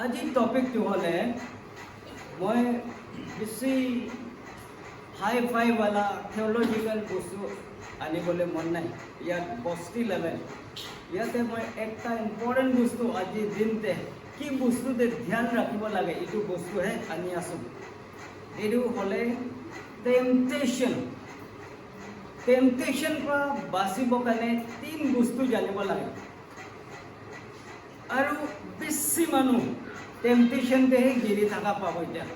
আজি টপিকটো হ'লে মই বেছি হাই-ফাইৱালা থিঅলজিকেল বস্তু আনিবলৈ মন নাই। ইয়াত বস্তি লেভেল ইয়াতে মই একটা ইম্পৰ্টেণ্ট বস্তু আজি দিনতে কি বস্তুতে ধ্যান ৰাখিব লাগে এইটো বস্তুহে আনি আছোঁ। এইটো হ'লে টেম্পটেশ্যন পৰা বাচিবৰ কাৰণে 3 বস্তু জানিব লাগে। আৰু বেছি মানুহ টেম্পটেশ্যনতেহে গিৰি থকা পাব। এতিয়া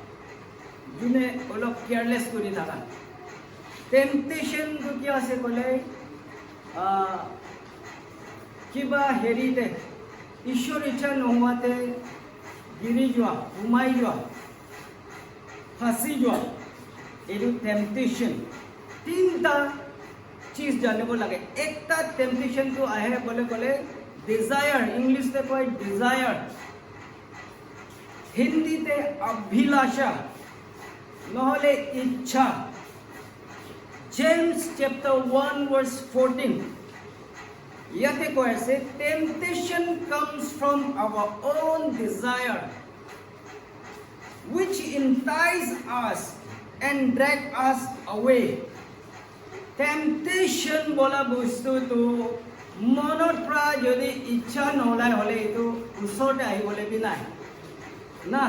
যোনে অলপ কেয়াৰলেছ কৰি থকা টেম্পটেশ্যনটো কি আছে ক'লে কিবা হেৰিতে ঈশ্বৰ ইচ্ছা নোহোৱাতে গিৰি যোৱা, সোমাই যোৱা, ফাঁচি যোৱা, এইটো টেম্পটেশ্যন। 3টা চিজ জানিব লাগে। একটা টেম্পটেশ্যনটো আহে ক'লে ডিজায়াৰ, ইংলিছতে কয় ডিজায়াৰ, হিন্দীতে অভিলাষা নহ'লে ইচ্ছা। জেমছ চেপ্টাৰ 1 verse 14 ইয়াতে কৈ আছে temptation comes from our own desire which entice us and drag us away. Temptation বোলা বস্তুটো মনৰ পৰা যদি ইচ্ছা নোলায় হ'লে এইটো ওচৰতে আহিবলৈ বি নাই না।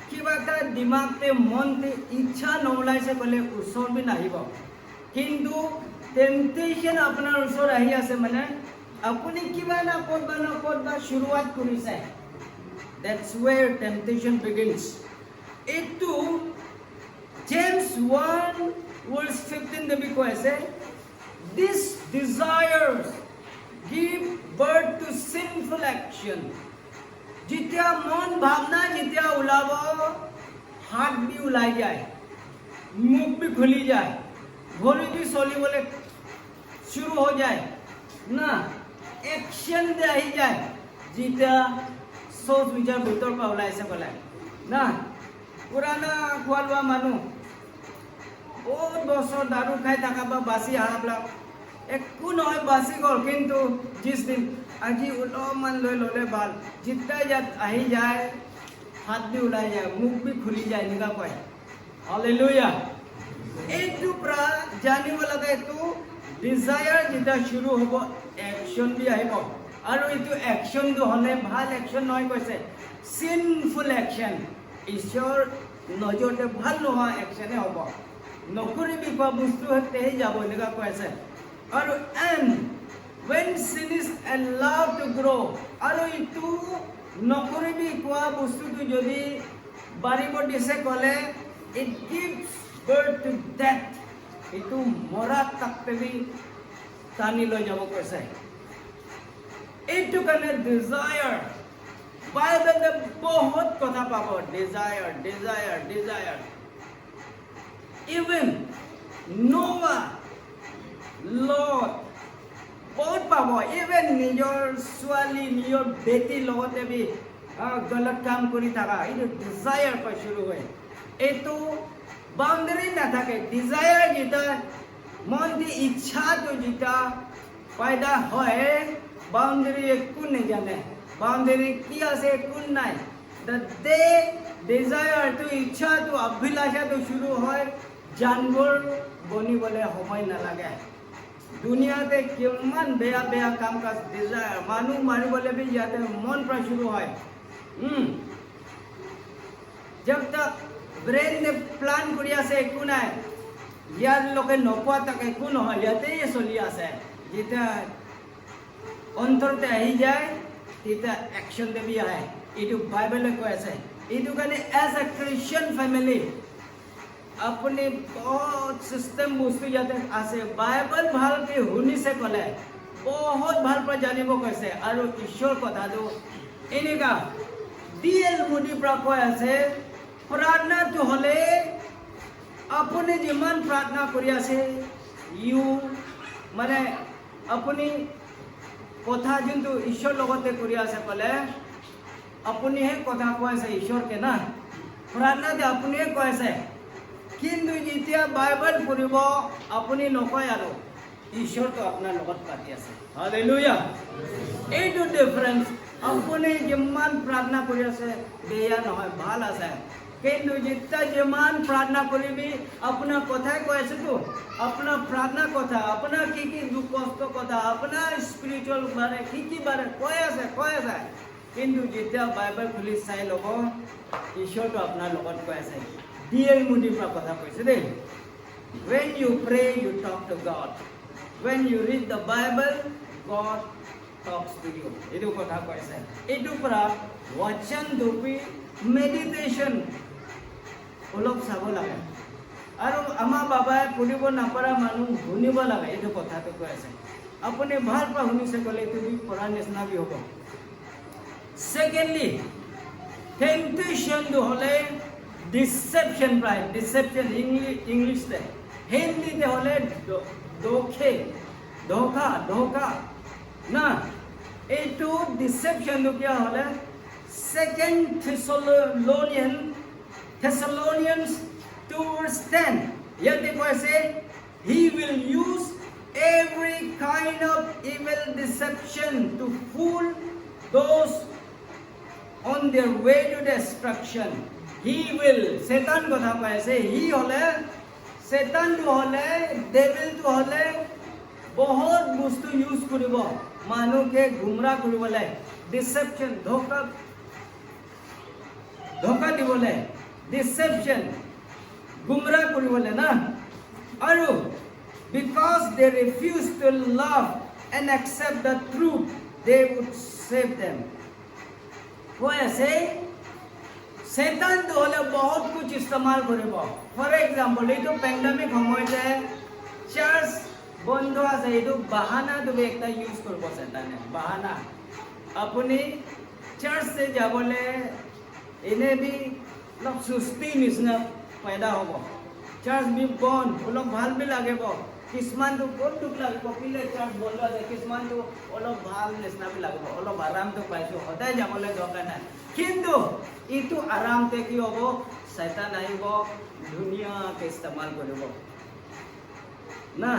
কিবা এটা দিমাগতে মনতে ইচ্ছা নোলাইছে ক'লে ওচৰ বি নাহিব। কিন্তু টেম্পটেশ্যন আপোনাৰ ওচৰত আহি আছে মানে আপুনি কিবা না ক'তবা শুৰুৱাত কৰিছে। That's where temptation begins. এইটো জেমছ 1 verse 15 দেবি কৈ আছে these desires give birth to sinful action. যেতিয়া মন ভাৱনা যেতিয়া ওলাব, হাত বি ওলাই যায়, মুখ বি খুলি যায়, ভৰি বি চলিবলৈ শুৰু হৈ যায় না, একশ্যন দে আহি যায়। যেতিয়া চৌচ বিচাৰ ভিতৰ পৰা ওলাইছে ক'লে না, পুৰাণা খোৱা লোৱা মানুহ বহুত বছৰ দাৰু খাই থকা বা বাচি অহাবিলাক একো নহয়, বাচি গ'ল। কিন্তু দিন আজি অলপমান লৈ ল'লে ভাল, যেতিয়া ইয়াত আহি যায় হাত বি ওলাই যায়, মুখ বি খুলি যায়, এনেকুৱা কয়। হালেলুয়া। এইটো পৰা জানিব লাগে এইটো ডিজায়াৰ যেতিয়া শুৰু হ'ব একশ্যন বি আহিব। আৰু এইটো একশ্যনটো হ'লে ভাল একশ্যন নহয় কৈছে, চিনফুল একশ্যন, ঈশ্বৰ নজৰতে ভাল নোহোৱা একশ্যনে হ'ব। নকৰিবি কোৱা বস্তু সৈতেহে যাব, এনেকুৱা কৈ আছে। আৰু when sin is allowed to grow, আৰু এইটো নকৰিবি কোৱা বস্তুটো যদি বাঢ়িব দিছে ক'লে it gives birth to death. এইটো মৰা তাকতে টানি লৈ যাব কৈছে। এইটো কাৰণে ডিজায়াৰ বাইবেলে বহুত কথা পাব, ডিজায়াৰ। ইভেন নোৱা, লট বহুত পাব। ইভেন নিজৰ ছোৱালী, নিজৰ বেটীৰ লগতে বি গলত কাম কৰি থকা, এইটো ডিজায়াৰ পৰা শুৰু হয়। এইটো বাউণ্ডেৰী নাথাকে। ডিজায়াৰ যেতিয়া মন দি ইচ্ছাটো যেতিয়া পাইদা হয়, বাউণ্ডেৰী একো নাজানে, বাউণ্ডেৰী কি আছে একো নাই। দ্য ডে ডিজায়াৰটো, ইচ্ছাটো, অভিলাষাটো শুৰু হয়, জানবৰ বনিবলৈ সময় নালাগে। দুনিয়াতে কিমান বেয়া কাম কাজ ডিজায়াৰ, মানুহ মাৰিবলৈ বি ইয়াতে মন পৰা শুৰু হয়। जब तक ব্ৰেইন প্লান কৰি আছে একো নাই, ইয়াৰ লোকে নোপোৱা তাক একো নহয়, ইয়াতেই চলি আছে। যেতিয়া অন্তৰতে আহি যায় তেতিয়া একশ্যন দেবি আহে। এইটো বাইবেলে কৈ আছে। এইটো কাৰণে এজ এ খ্ৰীষ্টিয়ান ফেমিলি আপুনি বহুত চিষ্টেম বস্তু ইয়াতে আছে। বাইবেল ভালকৈ শুনিছে ক'লে বহুত ভাল পৰা জানিব কৈছে। আৰু ঈশ্বৰ কথাটো এনেকুৱা D.L. Moody পৰা কৈ আছে প্ৰাৰ্থনাটো হ'লে আপুনি যিমান প্ৰাৰ্থনা কৰি আছে মানে আপুনি কথা যোনটো ঈশ্বৰ লগতে কৰি আছে ক'লে আপুনিহে কথা কৈ আছে ঈশ্বৰকে না, প্ৰাৰ্থনাতে আপুনিহে কৈ আছে। কিন্তু যেতিয়া বাইবেল পঢ়িব আপুনি নকয় আৰু ঈশ্বৰটো আপোনাৰ লগত পাতি আছে। হালেলুয়া। এইটো ডিফাৰেঞ্চ আপুনি যিমান প্ৰাৰ্থনা কৰি আছে বেয়া নহয়, ভাল আছে। কিন্তু যেতিয়া যিমান প্ৰাৰ্থনা কৰিবি, আপোনাৰ কথাই কৈ আছেতো, আপোনাৰ প্ৰাৰ্থনা কথা, আপোনাৰ কি দুখ কষ্ট কথা, আপোনাৰ স্পিৰিচুৱেল বাৰে কি বাৰে কৈ আছে। কিন্তু যেতিয়া বাইবেল খুলি চাই ল'ব, ঈশ্বৰটো আপোনাৰ লগত কৈ আছে। D.L. Moody পৰা কথা কৈছে দেই। When you pray, you talk to God. When you read the Bible, God talks to you. এইটো কথা কৈছে। এইটো পৰা वचन ধুপি মেডিটেশ্যন অলপ চাব লাগে। আৰু আমাৰ বাবাই পঢ়িব নাপাৰা মানুহ শুনিব লাগে, এইটো কথাটো কৈ আছে। আপুনি ভাল পৰা শুনিছে ক'লে এইটো পঢ়াৰ নিচিনা বি হ'ব। Secondly, temptation হ'লে ডিসেপশন প্ৰায়, ডিসেপশন ইংলিশতে, হিন্দীতে হ'লে ধোকা না। এইটো ডিসেপশনটো কিয় হ'লে 2 Thessalonians 2:10 ইয়াতে কৈছে, he will use every kind of evil deception to fool those on their way to destruction. He will, Satan কথা কৈ আছে, he হ'লে, Satan হ'লে, devil হ'লে বহুত বস্তু ইউজ কৰিব মানুহকে গুমৰাহ কৰিবলৈ, ডিসেপশন ধোকা দিবলৈ, ডিসেপশন গুমৰাহ কৰিবলৈ না। আৰু because they refuse to love and accept the truth, they would save them. কৈ আছে Satan হ'লে বহুত কুछ ইস্তেমাল কৰিব। ফৰ এক্সাম্পল, এইটো পেণ্ডামিক সময়তে চাৰ্চ বন্ধ আছে, এইটো বাহানা তুমি একটা ইউজ কৰিব Satan-এ, বাহানা। আপুনি চাৰ্চে যাবলৈ এনে বি অলপ সুস্তি নিচিনা पैदा হ'ব, চাৰ্চ বি বন্ধ, অলপ ভাল বি লাগিব, কিছুমানটো বহুত দুখ লাগিব, পিলে চাৰ্চ বন্ধ আছে, কিছুমানটো অলপ ভাল নিচিনা বি লাগিব, অলপ আৰামটো পাইছোঁ, সদায় যাবলৈ দৰকাৰ নাই। কিন্তু এইটো আৰামতে কি হ'ব, শয়তান আহিব, ধুনীয়াকৈ ইস্তেমাল কৰিব না।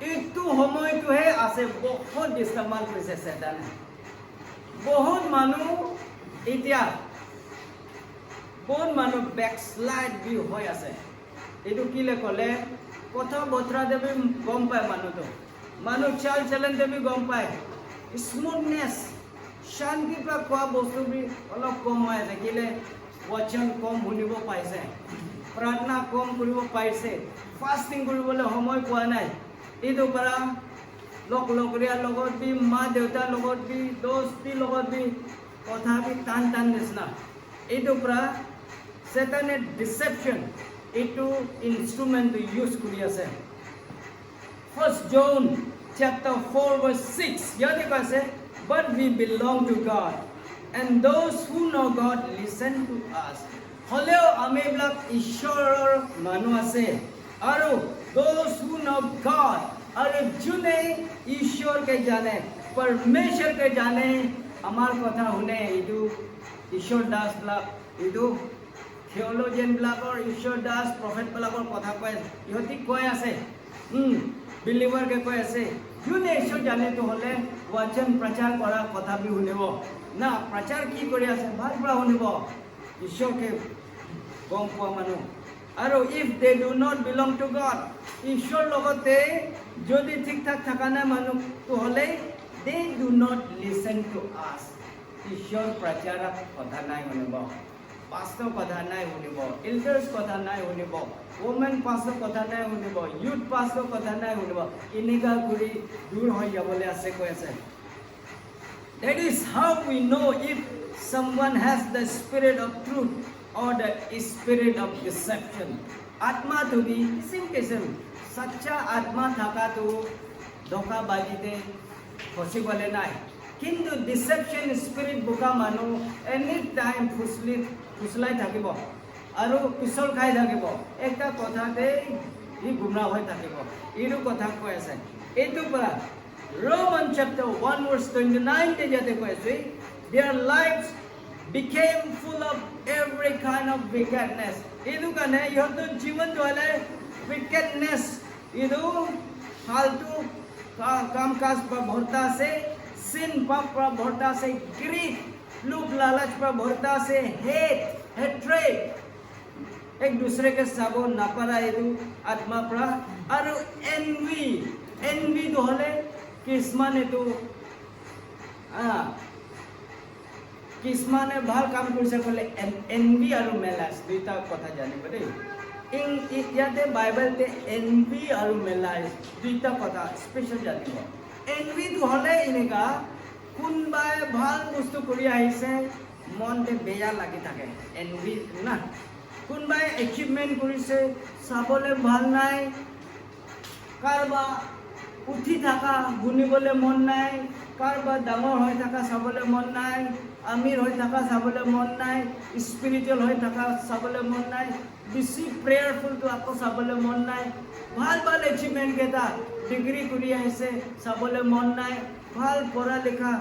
এইটো সময়টোহে আছে, বহুত ইস্তেমাল কৰিছে শয়তানে। বহুত মানুহ এতিয়া বহুত মানুহ বেকস্লাইড বি হৈ আছে। এইটো কিলে ক'লে, কথা বতৰাতে বি গম পায় মানুহটো, মানুহ চাল চলনতে বি গম পায়, স্মুথনেছ শান্তিৰ পৰা খোৱা বস্তু বি অলপ কম হৈ থাকিলে, বচন কম শুনিব পাইছে, প্ৰাৰ্থনা কম কৰিব পাইছে, ফাষ্টিং কৰিবলৈ সময় পোৱা নাই। এইটো পৰা লগৰীয়াৰ লগত বি, মা দেউতাৰ লগত বি, দোস্তিৰ লগত বি কথা বি টান নিচিনা। এইটো পৰা Satan deception এইটো ইনষ্ট্ৰুমেণ্টটো ইউজ কৰি আছে। 1 John chapter 4:6 ইয়াতে কৈছে, but we belong to God and those who know God listen to us. হ'লেও আমি এইবিলাক ঈশ্বৰৰ মানুহ আছে, আৰু those who know God, আৰু যোনে ঈশ্বৰকে জানে, পৰমেশ্বৰকে জানে, আমাৰ কথা শুনে। এইটো ঈশ্বৰ দাসবিলাক, এইটো থিয়লজিয়ানবিলাকৰ, ঈশ্বৰ দাস প্ৰফেটবিলাকৰ কথা কৈ আছে, ইহঁতি কৈ আছে, বিলিভাৰকে কৈ আছে, যোনে ঈশ্বৰ জানেতো হ'লে বচন প্ৰচাৰ কৰা কথা বি শুনিব না। প্ৰচাৰ কি কৰি আছে, ভাল পৰা শুনিব, ঈশ্বৰকে গম পোৱা মানুহ। আৰু if they do not belong to God, ঈশ্বৰ লগতে যদি ঠিক ঠাক থকা নাই মানুহটো হ'লে, they do not listen to us, ঈশ্বৰ প্ৰচাৰক কথা নাই শুনিব, পাষ্টৰ কথা নাই শুনিব, এল্ডাৰ্ছ কথা নাই শুনিব, ওমেন পাষ্টৰ কথা নাই শুনিব, ইউথ পাষ্টৰ কথা নাই শুনিব, এনেকুৱা কৰি দূৰ হৈ যাবলৈ আছে কৈ আছে। That is how we know if someone has the spirit of truth or the spirit of deception. आत्मा तो भी किसिम सच्चा आत्मा थाका तो धोखाबाजीते पॉसिबल নাই, কিন্তু ডিসেপশন স্পিরিট বোকা মানুহ এনি টাইম ফুসলাই থাকিব আৰু পিছল খাই থাকিব, একটা কথাতে ই গুমৰাহ হৈ থাকিব। এইটো কথা কৈ আছে। এইটো পৰা Roman chapter 1:29 তে যাতে কৈ আছে, their lives became full of every kind of wickedness. এইটো কাৰণে ইহঁতৰ জীৱনটো হ'লে wickedness, এইটো ফালতু কাম কাজ ভৰ্তা আছে, sin पाप पर भरता से, greed लोभ लालच पर भरता से, hate hatred एक दूसरे के साबो नापारा एदु आत्मा पर और envy तो हले किस्माने तो किस्माने ভাল কাম কৰিছে কলে envy আৰু malice দুইটা কথা জানিব দেই ইয়াতে বাইবেলতে envy আৰু malice দুইটা কথা স্পেশাল জানিব envy তো হলে এনেকা কোনবাই ভাল বস্তু কৰি আহিছে মনতে বেয়া লাগি থাকে envy না কোনবাই এচিভমেন্ট কৰিছে চাবলে ভাল নাই কাৰবা উঠি থাকা গুনিবলে মন নাই কাৰবা ডাঙৰ হৈ থাকা চাবলে মন নাই আমিৰ হৈ থাকা চাবলে মন নাই স্পিৰিচুৱেল হৈ থাকা চাবলে মন নাই বেছি প্ৰেয়াৰফুল তো আকৌ চাবলে মন নাই ভাল এচিভমেন্ট কেটা ডিগ্ৰী কৰি আহিছে চাবলে মন নাই ভাল পঢ়া লিখা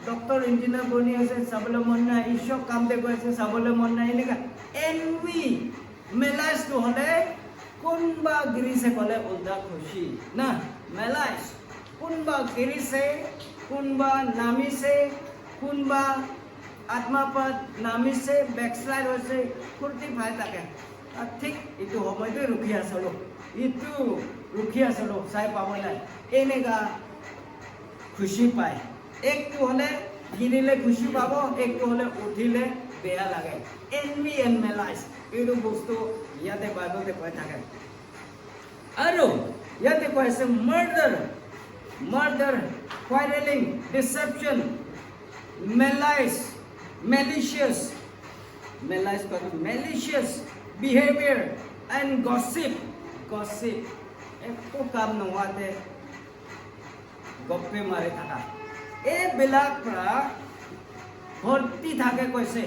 ডক্টৰ ইঞ্জিনিয়াৰ বনি আছে চাবলে মন নাই ঈশ্বৰ কাম দে গৈছে চাবলে মন নাই এনেকা envy malice তো হলে কোনবা গিৰিছে কলে উল্টা খুশি না malice কোনবা গিৰিছে কোনবা নামিছে কোনবা আত্মা পদ নামিছে ব্যাকস্লাইড হৈছে ফুৰ্তি পাই থাকে ঠিক ইটো সময়তে ৰখি আছলো ইটো ৰখি আছলো চাই পাবলে এনেকা খুশি পায় একটো হলে গিৰিলে খুশি পাব একটো হলে উঠিলে বেয়া লাগে envy and malice এইটো বস্তু ইয়াতে বাইবেলতে কৈ থাকে আৰু ইয়াতে কৈ আছে murder quarreling deception malicious behavior and gossip একো কাম নোহোৱাতে গপ্পে মাৰি থাকা এইবিলাক পৰা ভৰ্তি থাকে কৈছে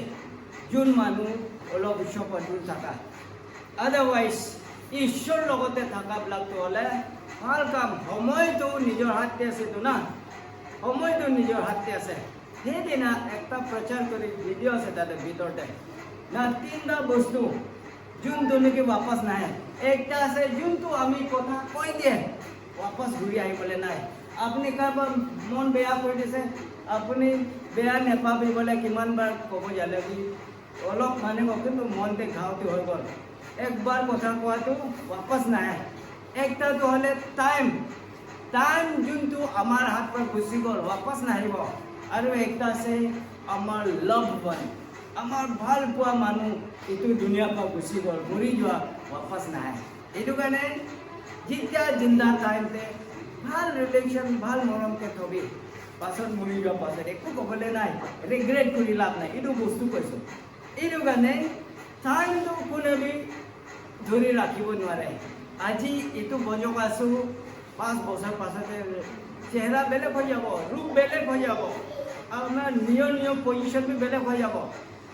যোন মানুহ অলপ উচ্চপদত থাকা আদাৰৱাইজ ঈশ্বৰ লগতে থাকাবিলাকটো হলে ভাল কাম সময়টো নিজৰ হাততে আছে তো না সময়টো নিজৰ হাততে আছে সেইদিনা একটা প্ৰচাৰ কৰি ভিডিঅ' আছে তাতে ভিতৰতে না তিনটা বস্তু যোনটো নেকি वापस নাহে একটা আছে যোনটো আমি কথা কৈ দিয়ে वापस ঘূৰি আহিবলৈ নাই আপুনি কাৰোবাৰ মন বেয়া কৰি দিছে আপুনি বেয়া নেপাবি বলে কিমান বাৰ ক'ব জানে কি অলপ মানে কিন্তু মনতে ঘাওটি হৈ গ'ল একবাৰ কথা কোৱাটো वापस নাহে একটাটো হলে টাইম যোনটো আমাৰ হাত পৰা গুচি গ'ল वापस নাহিব আৰু একটা আছে আমাৰ লাভ ওয়ান আমাৰ ভাল পোৱা মানুহ এইটো দুনিয়া পৰা গুচি গ'ল মৰি যোৱা वापस নাহে এইটো কাৰণে যেতিয়া জিন্দা টাইমতে ভাল ৰিলেশ্যন ভাল মৰমকে থবি পাছত মৰি যোৱা পাছত একো ক'বলৈ নাই ৰিগ্ৰেট কৰি লাভ নাই এইটো বস্তু কৈছোঁ এইটো কাৰণে টাইমটো কোনেবি ধৰি ৰাখিব নোৱাৰে আজি এইটো বজক আছোঁ 5 বছৰ পাছতে চেহেৰা বেলেগ হৈ যাব ৰূপ বেলেগ হৈ যাব আপোনাৰ নিয় পজিশ্যন বেলেগ হৈ যাব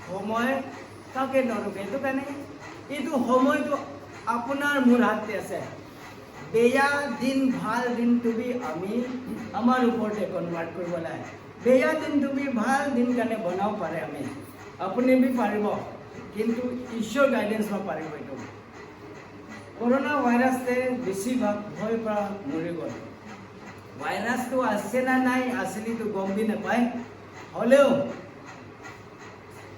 সময় কাকে নৰকে এইটো কাৰণে এইটো সময়টো আপোনাৰ মোৰ হাততে আছে বেয়া দিন ভাল দিন তুমি আমি আমাৰ ওপৰতে কনভাৰ্ট কৰিব লাগে বেয়া দিন তুমি ভাল দিন কাৰণে বনাব পাৰে আমি আপুনি বি পাৰিব কিন্তু ঈশ্বৰ গাইডেন্স বা পাৰিব এইটো কৰোনা ভাইৰাসতে বেশিৰভাগ ভয় পৰা মৰি গ'ল ভাইরাসটো আছে না নাই আসলি তো গম বি নাপায় হলেও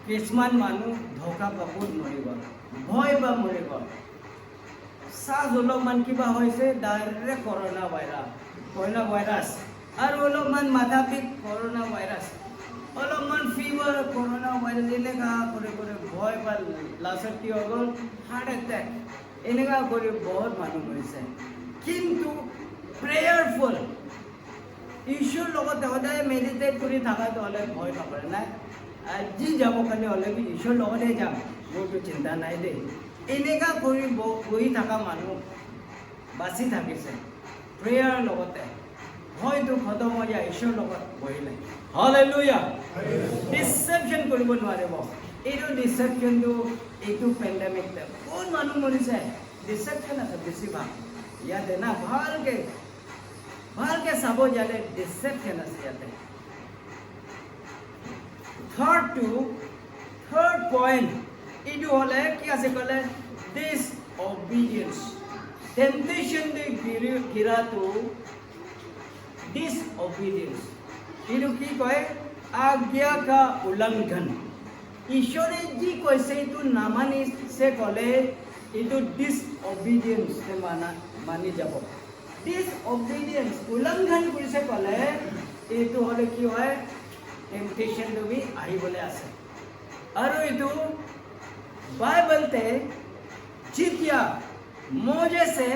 কিছুমান মানুহ ধোকা কাপোৰ মৰি গ'ল ভয় বা মৰি গ'ল সাজ অলপমান কিবা হৈছে ডাইৰেক্ট কৰোনা ভাইৰাস আৰু অলপমান মাথা পিক কৰোনা ভাইৰাস অলপমান ফিভাৰ কৰোনা ভাইৰাস এনেকা কৰে ভয় বা লাচত কি হৈ গ'ল হাৰ্ট এটেক এনেকা কৰি বহুত মানুহ মৰিছে কিন্তু প্ৰেয়াৰফুল ঈশ্বৰ লগতে সদায় মেডিটেট কৰি থকাটো হ'লে ভয় নকৰে নাই আজি যাব কাৰণে হ'লে ঈশ্বৰ লগতে যাম মোৰতো চিন্তা নাই দেই এনেকা কৰি বহি থকা মানুহ বাচি থাকিছে প্ৰেয়াৰ লগতে হয়তো খতম হৈ যায় ঈশ্বৰ লগত বহিলে হালেলুয়া ডিসেপশন কৰিব নোৱাৰিব এইটো ডিসেপশনটো এইটো পেণ্ডেমিক বহুত মানুহ মৰিছে ডিসেপশন আছে বেছিভাগ ইয়াতে না ভালকে চাব যালে ডিসেপশন আছে ইয়াতে থাৰ্ড পইণ্ট এইটো হ'লে কি আছে ক'লে ডিসঅবিডিয়েন্স টেম্পটেশ্যন দি গিৰাটো ডিসঅবিডিয়েন্স এইটো কি কয় আজ্ঞা কা উল্লংঘন ঈশ্বৰে যি কৈছে এইটো নামানিছে ক'লে এইটো ডিসঅবিডিয়েন্স মানি যাব ডিসঅবিডিয়েন্স উল্লংঘন কৰিছে ক'লে এইটো হ'লে কি হয় টেম্পটেশ্যন তুমি আহিবলৈ আছে আৰু এইটো বাইবেলতে যেতিয়া মোজেছে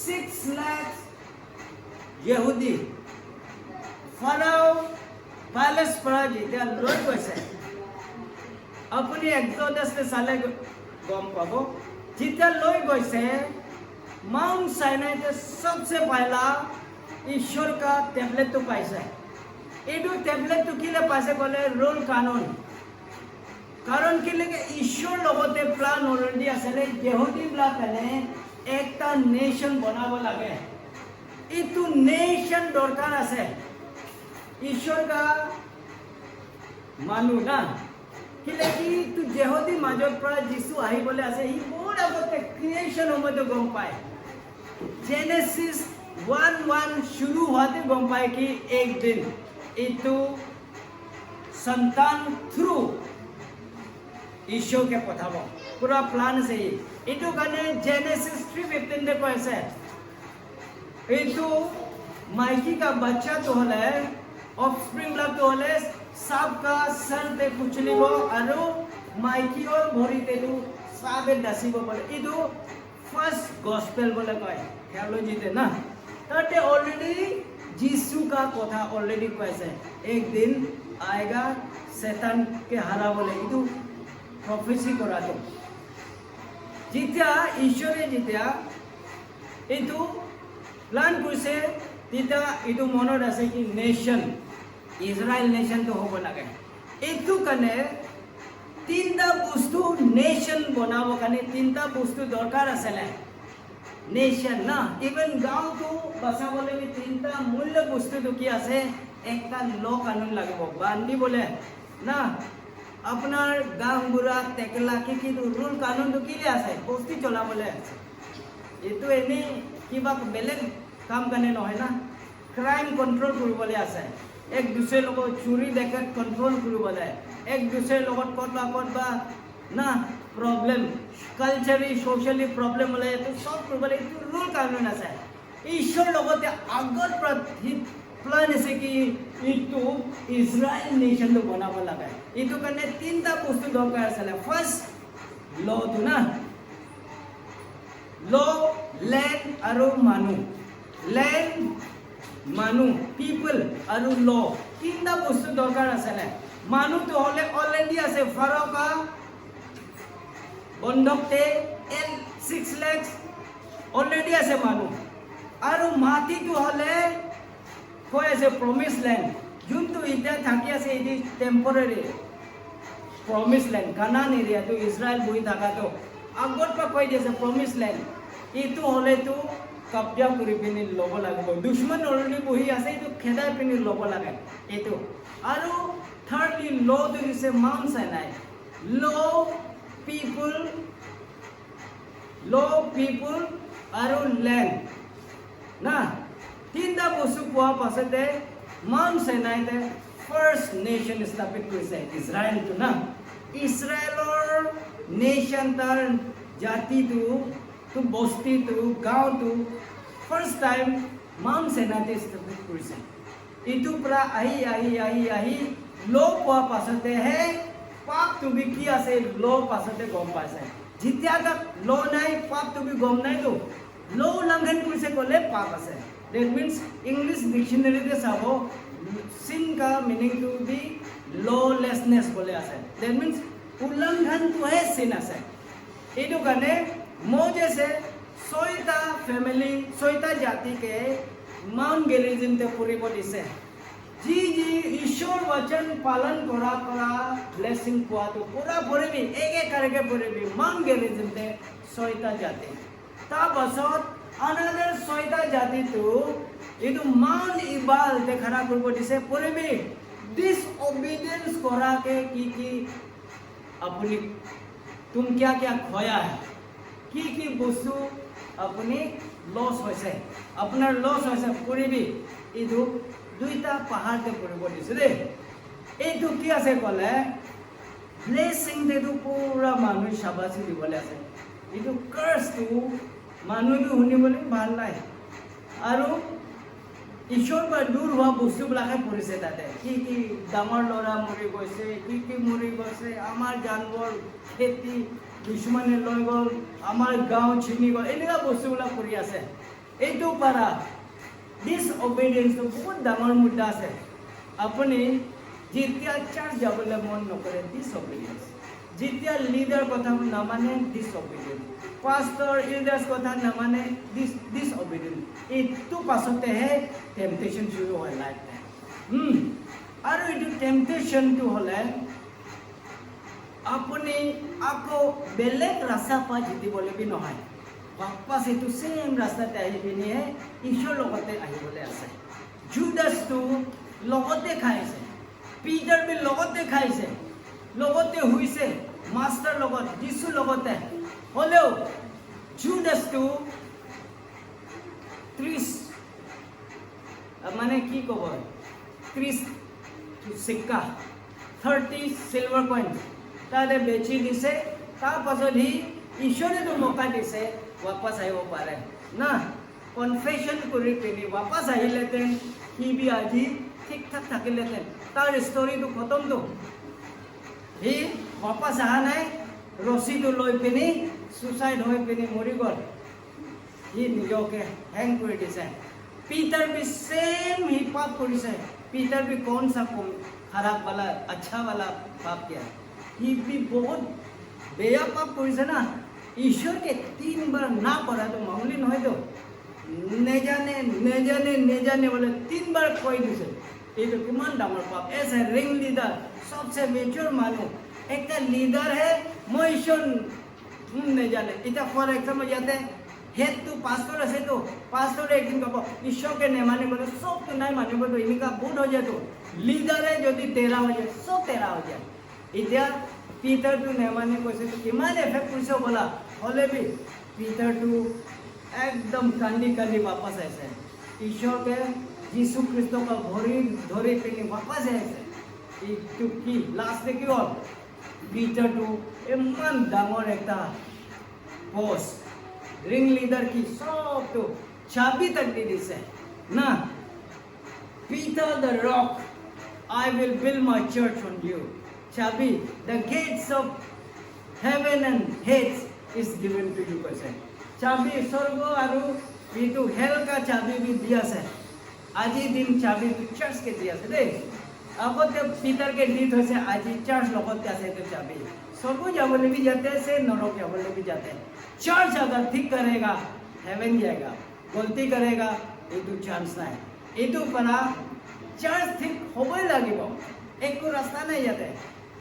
6 লাখ ইহুদি ফাৰাও প্যালেচ পৰা যেতিয়া লৈ গৈছে আপুনি এক্সোডাসে চালে গম পাব যেতিয়া লৈ গৈছে माउंट साइनाई के सबसे पहला ईश्वर का टेबलेट तो पाइसे ये टेबलेट तो किले पाइसे बोले रूल कानून कारण किले के ईश्वर लगते प्लान ऑलरेडी आसले यहूदी ब्लाकने एकटा नेशन बनाबो लागे इतु नेशन दरकार आसे ईश्वर का मानु ना किले कि तु यहूदी মাজত পৰা যিশু আহিবলৈ আছে ই বহুত আগতে ক্ৰিয়েচন সময়তে গম পায় जेनेसिस 1:1 शुरू होते गम पाए कि एक दिन इतु संतान थ्रू ईश्वर के पठाबो पूरा प्लान से इतु कने जेनेसिस 3:15 देखो ऐसे इतु माइकी का बच्चा तो होले ऑफस्प्रिंग लग तो होले सबका सर ते कुचलिबो आरो माइकी और भरी ते तो साबे दसिबो बोले इतु फर्स्ट गॉस्पेल बोले कय थियोलॉजी ते ना तटे ऑलरेडी यीशु का कथा ऑलरेडी कैसे एक दिन आएगा शैतान के हरा बोले इतु प्रोफेसी करा तो जित्या ईश्वरे जित्या इतु प्लान करसे तिता इतु मनर আছে कि नेशन इजराइल नेशन तो होबो लागे इतु कने तीनटा बस्तु नेशन बनाबो काने तीनटा बस्तु दरकार आसेले नेशन ना इवन गांव तो बसाबले भी तीनटा मूल्य बस्तु तो की आसे एकटा लॉ कानून लागबो बांधी बोले ना अपनार गांव बुरा टेकला की रूल कानून तो किले आसे बस्ती चलाबले एतो एने किबा बेलेग काम करने নহয় ना क्राइम कंट्रोल करबले आसे एक दूसरे लोग चोरी डकैत कंट्रोल करबले एक दूसरे लोग कतबा ना प्रॉब्लम कल्चरली सोशली प्रॉब्लम होले तो सब करबले रूल कानून আছে ईश्वर লগতে আগৰ प्लान আছে कि इतु इजराइल नेशन तो बनाबो लागे इतु কাৰণে তিনটা বস্তু দৰকাৰ আছে ফাৰ্স্ট ল তো না ল ল্যান্ড আৰু মানুহ ল্যান্ড মানুহ পিপল আৰু ল তিনটা বস্তু দৰকাৰ আছে মানুহ তো হলে অলৰেডি আছে ফারাওকা বন্ধকতে 6 লাখ অলরেডি আছে মানুষ আর মাটি তো হলে কয় আছে প্রমিস ল্যান্ড যোনটো ইটা থাকি আছে এটি temporary promise land Kannan area তো ইসরায়েল বই থাকা তো আগত পা কই দিছে প্রমিস ল্যান্ড ইটো হলে তো কবজা কৰি পিনি লব লাগিব দুশ্মন অলৰেডি বহি আছে তো খেদাই পিনি লব লাগে এটো আৰু থাৰ্ডলি ল দিছে মাউন্ট সাইনাই ল people আৰু land না তিনটা বস্তু পোৱা পাছতে মাউন্ট সাইনাইতে ফাৰ্স্ট নেশন স্থাপিত কৰিছে ইজৰাইল তো না ইজৰাইলৰ নেশন তাৰ জাতিটো তো বস্তিটো গাঁওটো ফাৰ্স্ট টাইম মাউন্ট সাইনাইতে স্থাপিত কৰিছে ইটো পৰা আহি ল পোৱা পাছতে হে পাপ তুমি কি আছে ল পাছতে গম পাইছে जितना तक लो नहीं पाप तो भी गम नहीं तो लो उल्लंघन कुछ कोले पाप আছে that means English dictionary they Sabo sin का meaning to be lawlessness बोले আছে that means उल्लंघन तो है sin আছে एटो गाने मोजे से सोइता फैमिली सोइता जाति के माउंट गेरिज्म ते पूरी दिसे जी ईश्वर वचन पालन करा ब्लेसिंग पोआ तो पूरा भरे भी एक करके भरे भी माउंट गेरिज्म ते सोइता जाति ता बसत अनदर सोइता जाति तो इदु माउंट इबाल ते खरा करबो दिसे भरे भी डिसओबीडियंस करा के की अपनी तुम क्या खोया है की बस्तु अपनी लॉस होइसे अपना लॉस होइसे पूरी भी इदु দুইটা পাহাৰতে পৰিব দিছে দেই। এইটো কি আছে ক'লে ব্লেছিং এইটো পুৰা মানুহ চাবাচি দিবলৈ আছে। এইটো কাৰ্ছটো মানুহটো শুনিবলৈ ভাল নাই আৰু ঈশ্বৰৰ পৰা দূৰ হোৱা বস্তুবিলাকে পৰিছে তাতে। কি কি ডাঙৰ ল'ৰা মৰি গৈছে, কি মৰি গৈছে, আমাৰ জানবৰ খেতি দুশ্মনে লৈ গ'ল, আমাৰ গাঁও ছিঙি গ'ল, এনেকুৱা বস্তুবিলাক কৰি আছে। এইটো পৰা ডিছঅবিডিয়েঞ্চটো বহুত ডাঙৰ মুদ্দা আছে। আপুনি যেতিয়া চাৰ্চ যাবলৈ মন নকৰে ডিছঅবিডিয়েঞ্চ, যেতিয়া লিডাৰ কথা নামানে ডিছঅবিডিয়েঞ্চ, পাষ্টৰ ইল্ডাৰ্ছ কথা নামানে ডিছঅবিডিয়েঞ্চ, এইটো পাছতেহে টেম্পটেশ্যন শুৰু হয় লাইফ টাইম। আৰু এইটো টেম্পটেশ্যনটো হ'লে আপুনি আকৌ বেলেগ ৰাস্তা পৰা জিতিবলৈ নহয়, বাপাছ এইটো ছেম ৰাস্তাতে আহি পিনিহে ঈশ্বৰৰ লগতে আহিবলৈ আছে। জুডাছটো লগতে খাইছে, পিটাৰ বি লগতে খাইছে, লগতে শুইছে মাষ্টাৰ লগত, যীশুৰ লগতে। হ'লেও জুডাছটো 30 মানে কি ক'ব 30 সিক্কা 30 সিলভাৰ কইন তাতে বেচি দিছে। তাৰপাছত সি ঈশ্বৰেতো মৌকা দিছে वापस আহিব পাৰে না। কনফেশ্যন কৰি পিনি वापस আহিলেতেন সি বি আজি ঠিক ঠাক থাকিলেতেন। তাৰ ষ্টৰিটো খতমটো। সি वापस অহা নাই, ৰছীটো লৈ পিনি সুচাইড হৈ পিনি মৰি গ'ল। সি নিজকে হেং কৰি দিছে। पीटर भी सेम ही पाप करिছে। पीटर भी कौन सा खराब वाला अच्छा वाला पाप किया, ये भी बहुत बेया पाप करिছে ना। ईश्वर के 3 बार ना पढ़ा तो मामूली नहीं तो ने जाने वाले 3 बार कोई दिसे। ये तो किमान डामर पाप। ऐसे रिंग लीडर सबसे मेच्योर मानो एक लीडर है मोइशन नहीं जाने। इतना फॉर एग्जाम्पल जाते हैं हेड तो पास्टर আছে তো पास्टर एक दिन कब ईश्वर के नहीं माने बोले सब तो नहीं माने बोले इनका भूल हो जाए तो लीडर है जो तेरा हो जाए सब तेरा हो जाए। इतना पीटर तो नहीं माने कैसे तो किमान इफेक्ट कैसे बोला होले भी पीटर तो एकदम कांडी वापस ऐसे ईश्वर के यीशु क्रिस्तो का धोरी पे वापस ऐसे तो की लास्ट में क्यों पीटर तो इमान डांगर एक पोस्ट रिंग लीडर की सब तो चाबी तक दे दिसे ना। Peter the rock I will build my church on you. चाबी the gates of heaven and Hades is given to you कैसे। चाबी स्वर्ग और ये तो हेल का चाबी भी दिया से। आज ही दिन चाबी तो चर्च के दिया से दे। अब तो पीटर के डीट होसे आज ही चर्च लगत जाते तो चाबी स्वर्ग जावले भी जाते से नरक जावले भी जाते। चर्च अगर ठीक करेगा हेवन जाएगा, गलती करेगा ये तो चांस नहीं। ये तो परा चर्च ठीक होबे লাগিব एक को रास्ता नहीं जाते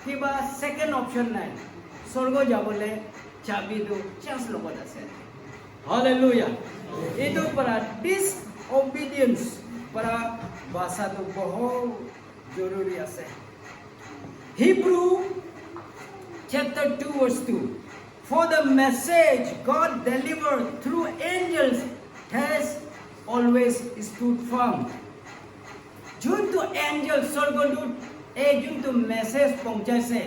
कि बा सेकंड ऑप्शन नहीं स्वर्ग जाबले चाबी तो चर्च लगत আছে। हालेलुया। ये तो परा डिसओबिडियंस परा भाषा तो बहुत जरूरी আছে। Hebrew chapter 2 verse 2 For the message God delivered through angels has always stood firm. जोंतो एंजल स्वर्गदूत ए जोंतो मेसेज पहुंचाइছে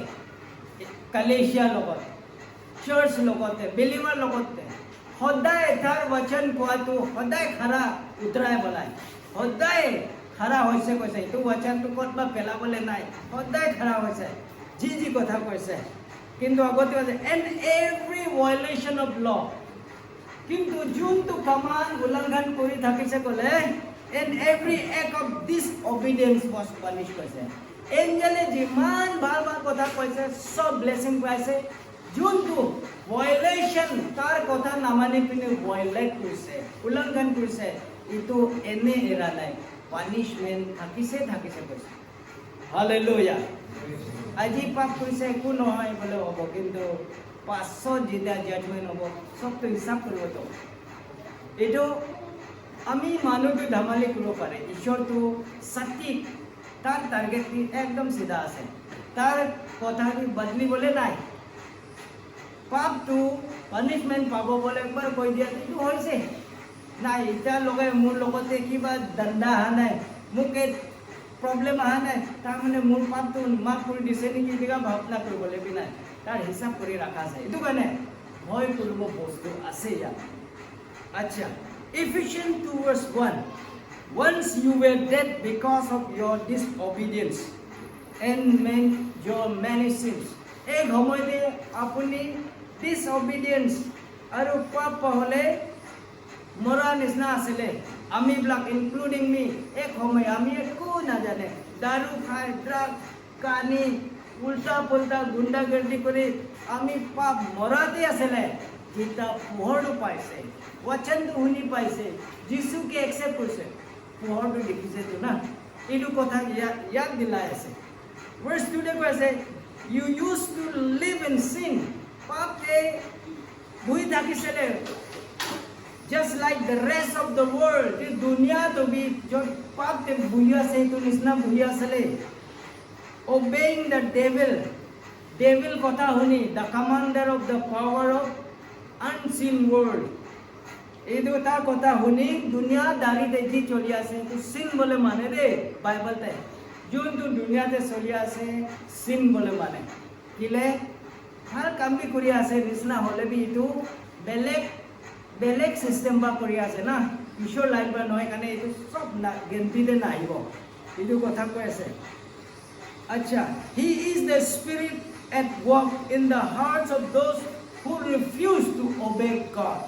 कलेशिया লগত चर्च লগতে बिलीवर লগতে সদায় তাৰ वचन কোৱাটো সদায় খাৰা উতৰাই বলাই সদায় খাৰা হৈছে কৈছে। এইটো वचनটো কতবা পেলাবলে নাই, সদায় খাৰা হৈছে যি কথা কৈছে। কিন্তু আগতে and every violation of law কিন্তু যোনটো কমান উলংঘন কৰি থাকিছে ক'লে এন্ড এভৰি এক অফ ডিসঅবিডিয়েন্স ওয়াজ পানিশ কৈছে। এঞ্জেলে যিমান ভাল কথা কৈছে সব ব্লেসিং পাইছে। যোনটো ভায়োলেশন তাৰ কথা নামানি পিনে ভায়োলেট কৰিছে উলংঘন কৰিছে ইটো এনে এৰা নাই, পানিশমেন্ট থাকিছে কৈছে। হালেলুয়া। আজি পাপ কৰিছে একো নহয় বলে হ'ব, কিন্তু পাছত যেতিয়া জাজমেণ্ট হ'ব চবটো হিচাপ কৰিব। তো এইটো আমি মানুহটো ধেমালি কৰিব পাৰে। ঈশ্বৰটো সঠিক, তাৰ টাৰ্গেটটো একদম চিধা আছে, তাৰ কথাটো বদলিবলৈ নাই। পাপটো পানিশমেণ্ট পাব বলে একবাৰ কৈ দিয়া এইটো হৈছে নাই। এতিয়া লগে মোৰ লগতে কিবা দণ্ডা অহা নাই, মোক এই প্ৰব্লেম অহা নাই তাৰমানে মোৰ পাপটো মাফ কৰি দিছে নেকি এনেকুৱা ভাৱনা কৰিবলৈ নাই তাৰ হিচাপ কৰি ৰখা আছে এইটো কাৰণে ভয় কৰিব বস্তু আছে ইয়াত আচ্ছা Ephesians 2:1 Once you were dead because of your disobedience and your many sins এই সময়তে আপুনি disobedience আৰু পাপ হলে মৰা নিচিনা আছিলে আমিবিলাক ইনক্লুডিং মি এক সময় আমি একো নাজানে দাৰু খাই ড্ৰাগ কানি উল্টা পুল্টা গুণ্ডাগৰ্দি কৰি আমি পাপ মৰাতে আছিলে যেতিয়া পোহৰটো পাইছে বচনটো শুনি পাইছে যিশুকে একচেপ্ট কৰিছে পোহৰটো দেখিছেতো না এইটো কথা ইয়াক দিলাই আছে verse 2 কৈছে you used to live in sin পাপে বহি থাকিছিলে just like the rest of the world the dunya to be jo paap te buya se to nisna buya sale obeying the devil kotha huni the commander of the power of unseen world edu ta kotha huni dunya dari te ji choli ase to sin bole mane de bible te jun tu dunya te choli ase sin bole mane kile har kam bi kori ase nisna hole bi itu বেলেগ system বা কৰি আছে না ঈশ্বৰ life বা নহয় কাৰণে এইটো সব না গেন্তিতে নাহিব এইটো কথা কৈ আছে আচ্ছা he is the spirit at work in the hearts of those who refuse to obey God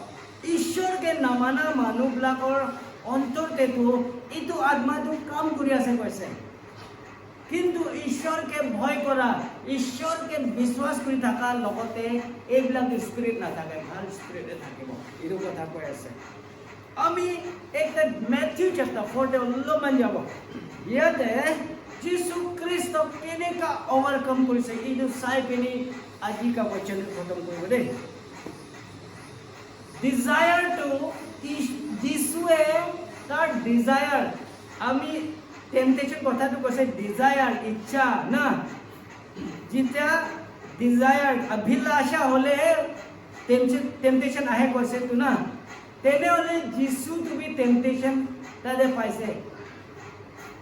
ঈশ্বৰকে নামানা মানুহবিলাকৰ অন্তৰতেতো এইটো আত্মাটো কাম কৰি আছে কৈছে কিন্তু ঈশ্বৰকে ভয় কৰা ঈশ্বৰকে বিশ্বাস কৰি থকা লগতে এইবিলাক স্পিৰিট নাথাকে ভাল স্পিৰিটে থাকিব এইটো কথা কৈ আছে আমি একটা মেথিউ চ্যাপ্টাৰ 4 অলপমান যাব ইয়াতে যীশু খ্ৰীষ্ট কেনেকা ওভাৰকাম কৰিছে এইটো চাই পিনি আজি কা বচন খতম কৰিব দেই ডিজায়াৰ টু যীশুৱে তাৰ ডিজায়াৰ আমি টেম্পটেশন কথাটো কৈছে ডিজায়াৰ ইচ্ছা না যেতিয়া ডিজায়াৰ অভিলাষা হলে টেম্পটেশন আহে কৈছে তো না তেনেহলে যিশু তুমি টেম্পটেশন তাতে পাইছে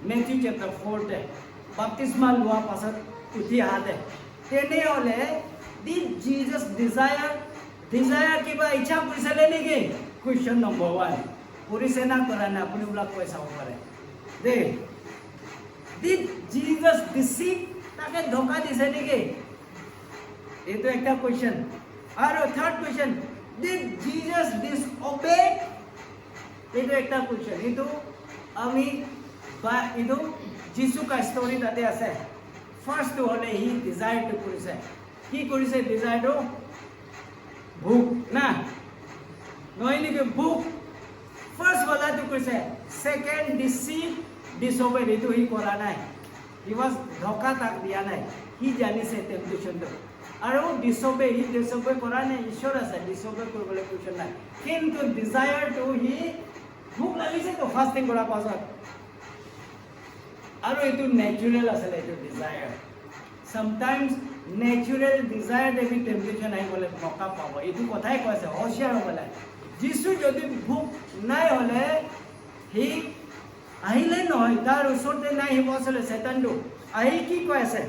মেথিউ চ্যাপ্টাৰ 4 তে বাপ্তিস্মা লোৱা পাছত উঠি আহাতে তেনেহলে ডিড জিজাস ডিজায়াৰ কিবা ইচ্ছা কৰিছিলে নেকি কুৱেশ্যন নম্বৰ 1 কৰিছে না কৰা না আপুনি বিলাক কৈ চাব পাৰে দে Did Jesus deceive? তাকে ধোকা দিছে নেকি এইটো একটা কোয়েশ্চন আর third question Did Jesus disobey? এইটো একটা কোয়েশ্চন এইটো আমি বা এইটো যিশু কা স্টোরি তাতে আছে ফার্স্ট হলে হি ডিজায়ার টু কৰিছে কি কৰিছে ডিজায়াৰটো ভোক না নহয় নেকি ভোক ফাৰ্স্ট বলাটো কৰিছে second disobey itu hi kora nai he was dhoka tak dia nai hi janise temptation to aro disobey kora nai ishor ase disobey koribole question nai kintu desire to hi bhuk lagise to fasting kora pasat aro itu natural asale itu desire sometimes natural desire de bi temptation ai bole dhoka pabo itu kothai koise hoshiyar hobole jisu jodi bhuk nai hole hi আহিলে নহয় তাৰ ওচৰতে নাই আহিব আছিলে শয়তানটো আহি কি কৈ আছে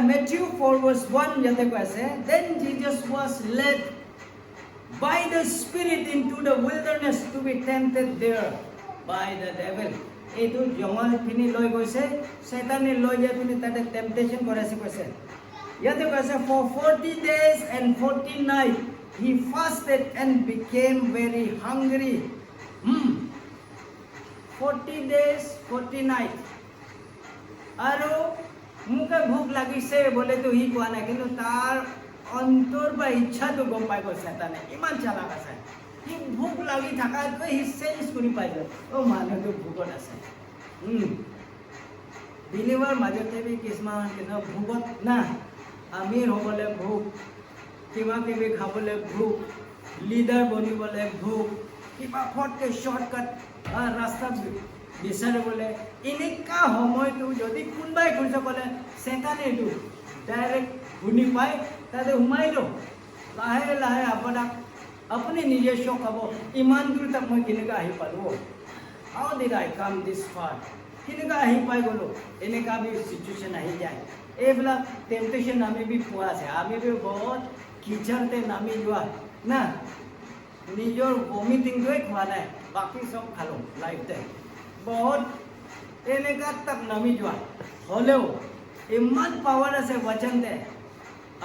Matthew 4:1 ইয়াতে কৈ আছে then Jesus was led by the spirit into the wilderness to be tempted there by the devil এইটো জঙ্গল পিনি লৈ গৈছে শয়তানে লৈ যায় পিনি তাতে টেম্পটেশন কৰাইছে কৈছে ইয়াতে কৈ আছে for 40 days and 40 nights he fasted and became very hungry 40 days 40 nights aro muke bhuk lagise bole to hi koa na kintu tar antor ba ichha to gom pai ko satane iman chala ase hi bhuk lagi thaka to hi sense kuri pai jo o mane to bhukot ase believer majote bi kisman kino bhugot na amir hobole bhuk কিবা কিবি খাবলে ভোক leader বনিবলে ভোক কিবা ফটকে shortcut রাস্তা বিচাৰিবলে এনেকা সময়টো যদি কোনবাই কৰিছে ক'লে সেটানে এইটো ডাইৰেক্ট শুনি পাই তাতে সোমাই দিওঁ লাহে লাহে আপোনাক আপুনি নিজে চক হ'ব ইমান দূৰ তাক মই কেনেকৈ আহি পালোঁ হাউ ডিড আই কাম দিছ ফাৰ কেনেকৈ আহি পাই গ'লোঁ এনেকুৱা আমি চিটুৱেশ্যন আহি যায় এইবিলাক টেম্পটেশ্যন আমি বি পোৱা আছে আমি বি বহুত কিচনতে নামি যোৱা না নিজৰ ভমিটিংটোৱে খোৱা নাই বাকী চব খালোঁ লাইফতে বহুত এনেকুৱা তাক নামি যোৱা হ'লেও ইমান পাৱাৰ আছে বচনতে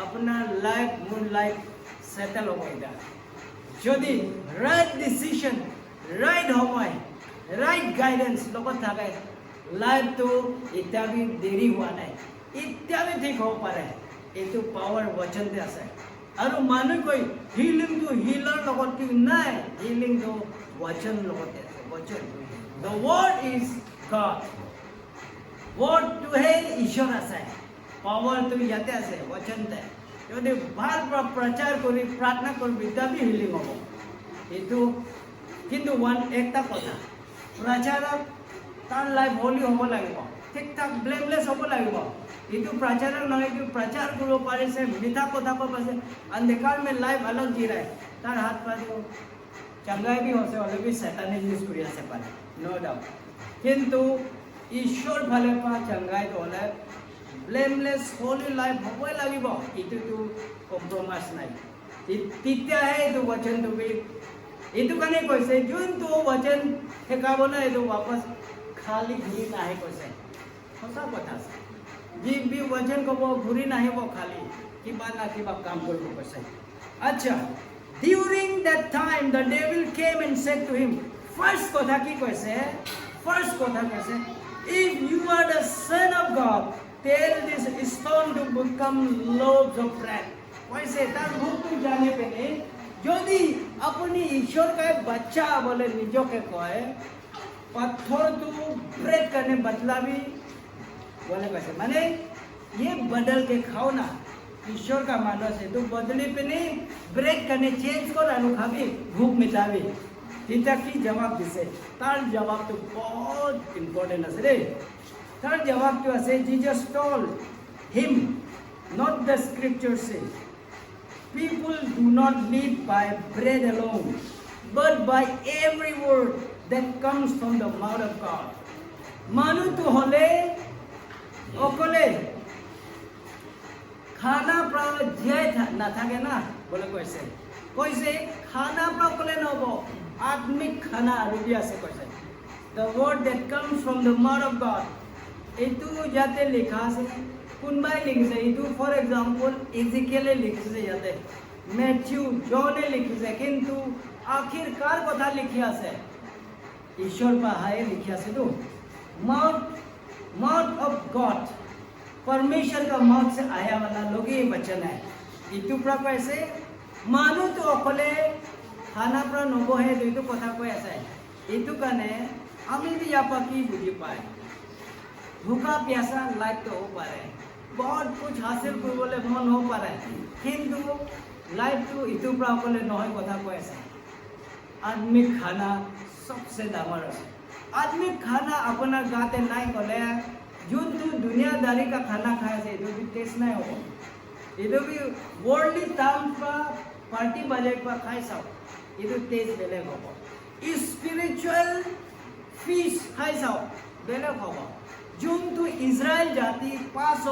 আপোনাৰ লাইফ মোৰ লাইফ সেটেল হ'ব এতিয়া যদি ৰাইট ডিচিশ্যন ৰাইট সময় ৰাইট গাইডেন্স লগত থাকে লাইফটো এতিয়া বি দেৰি হোৱা নাই এতিয়া বি ঠিক হ'ব পাৰে এইটো পাৱাৰ বচনতে আছে আৰু মানুহ কৈ হিলিংটো হিলৰ লগত কি নাই হিলিংটো বচন লগতে আছে বচন দ্য ৱৰ্ড ইজ গড ৱৰ্ডটোহে ঈশ্বৰ আছে পাৱাৰটো ইয়াতে আছে বচনতে যদি ভাল প্ৰচাৰ কৰি প্ৰাৰ্থনা কৰিবি তথাপি হিলিং হ'ব এইটো কিন্তু একটা কথা প্ৰচাৰক তাৰ লাইফ হলি হ'ব লাগিব ঠিক ঠাক ব্লেমলেছ হ'ব লাগিব এইটো প্ৰচাৰক নহয় এইটো প্ৰচাৰ কৰিব পাৰিছে মিঠা কথা ক'ব পাৰিছে अंधकार में लाइफ अलग जी रहा है तार हाथ पर चंगाई भी होसे वाले भी शैतानी यूज करी आसे पारे नो डाउट किंतु ईश्वर भले पा चंगाई तो होले ब्लेमलेस होली लाइफ होबे লাগিব इतु तो कॉम्प्रोमाइज নাই तित्या है तो वचन तो भी इतु कने কৈছে जोन तो वचन हेकाब ना तो वापस खाली घुरी नाही কৈছে সঁচা কথা जी भी वचन कब घुरी नाही वो खाली किबा ना किबा काम करबो কৈছে अच्छा during that time the devil came and said to him first কথা কি কৈছে first কথা কৈছে if you are the son of god tell this stone to become loaves of bread কৈছে তার ভূত জানে পেনে যদি আপনি ঈশ্বর का बच्चा बोले নিজকে কয় पत्थर तो ब्रेड करने बदलावी बोले कैसे माने ये बदल के खाओ ना ईश्वर का मानस है तो बदली पे नहीं ब्रेक करने चेंज कर अनुखावी भूख मिटावी चिंता की जवाब दिसे तार जवाब तो बहुत इम्पोर्टेंट है रे तार जवाब तो ऐसे Jesus told him not the scripture say people do not live by bread alone but by every word that comes from the mouth of God manu to hole okole खाना प्रा जियाय ना थाके ना बोले कैसे खाना प्रा बोले न हो आत्मिक खाना रुपया से कैसे the word that comes from the mouth of God इतु जाते लिखा से कुनबाई लिखसे इतु फॉर एग्जांपल इजिकेल लिखसे जाते मैथ्यू जॉन लिखसे किंतु आखिरकार कथा लिखिया से ईश्वर पा हाय लिखिया से तो माउथ ऑफ गॉड परमेश्वर का मौत से आया वाला लोग ये वचन है इतु प्रा कैसे मानु तो अकले खाना प्रा नबो है तो इतु कथा को ऐसा है इतु कने आमी भी यहाँ की बुझी पाए भूखा प्यासा लाइफ तो हो पा रहे बहुत कुछ हासिल कर बोले मन हो पा रहे किंतु लाइफ तो इतु प्रा अकले নহয় कथा को ऐसा आदमी खाना सबसे डामर है आदमी खाना अपना गाते नहीं कोले जो तू दुनियादारी का खाना खाए से इधर भी टेस्ट नहीं हो इधर भी वर्ल्डली टाउन पर पार्टी बजट पर खाए सब इधर टेस्ट बेलेग हो स्पिरिचुअल फीस खाए सब बेलेग हो जो तू इजराइल जाती पास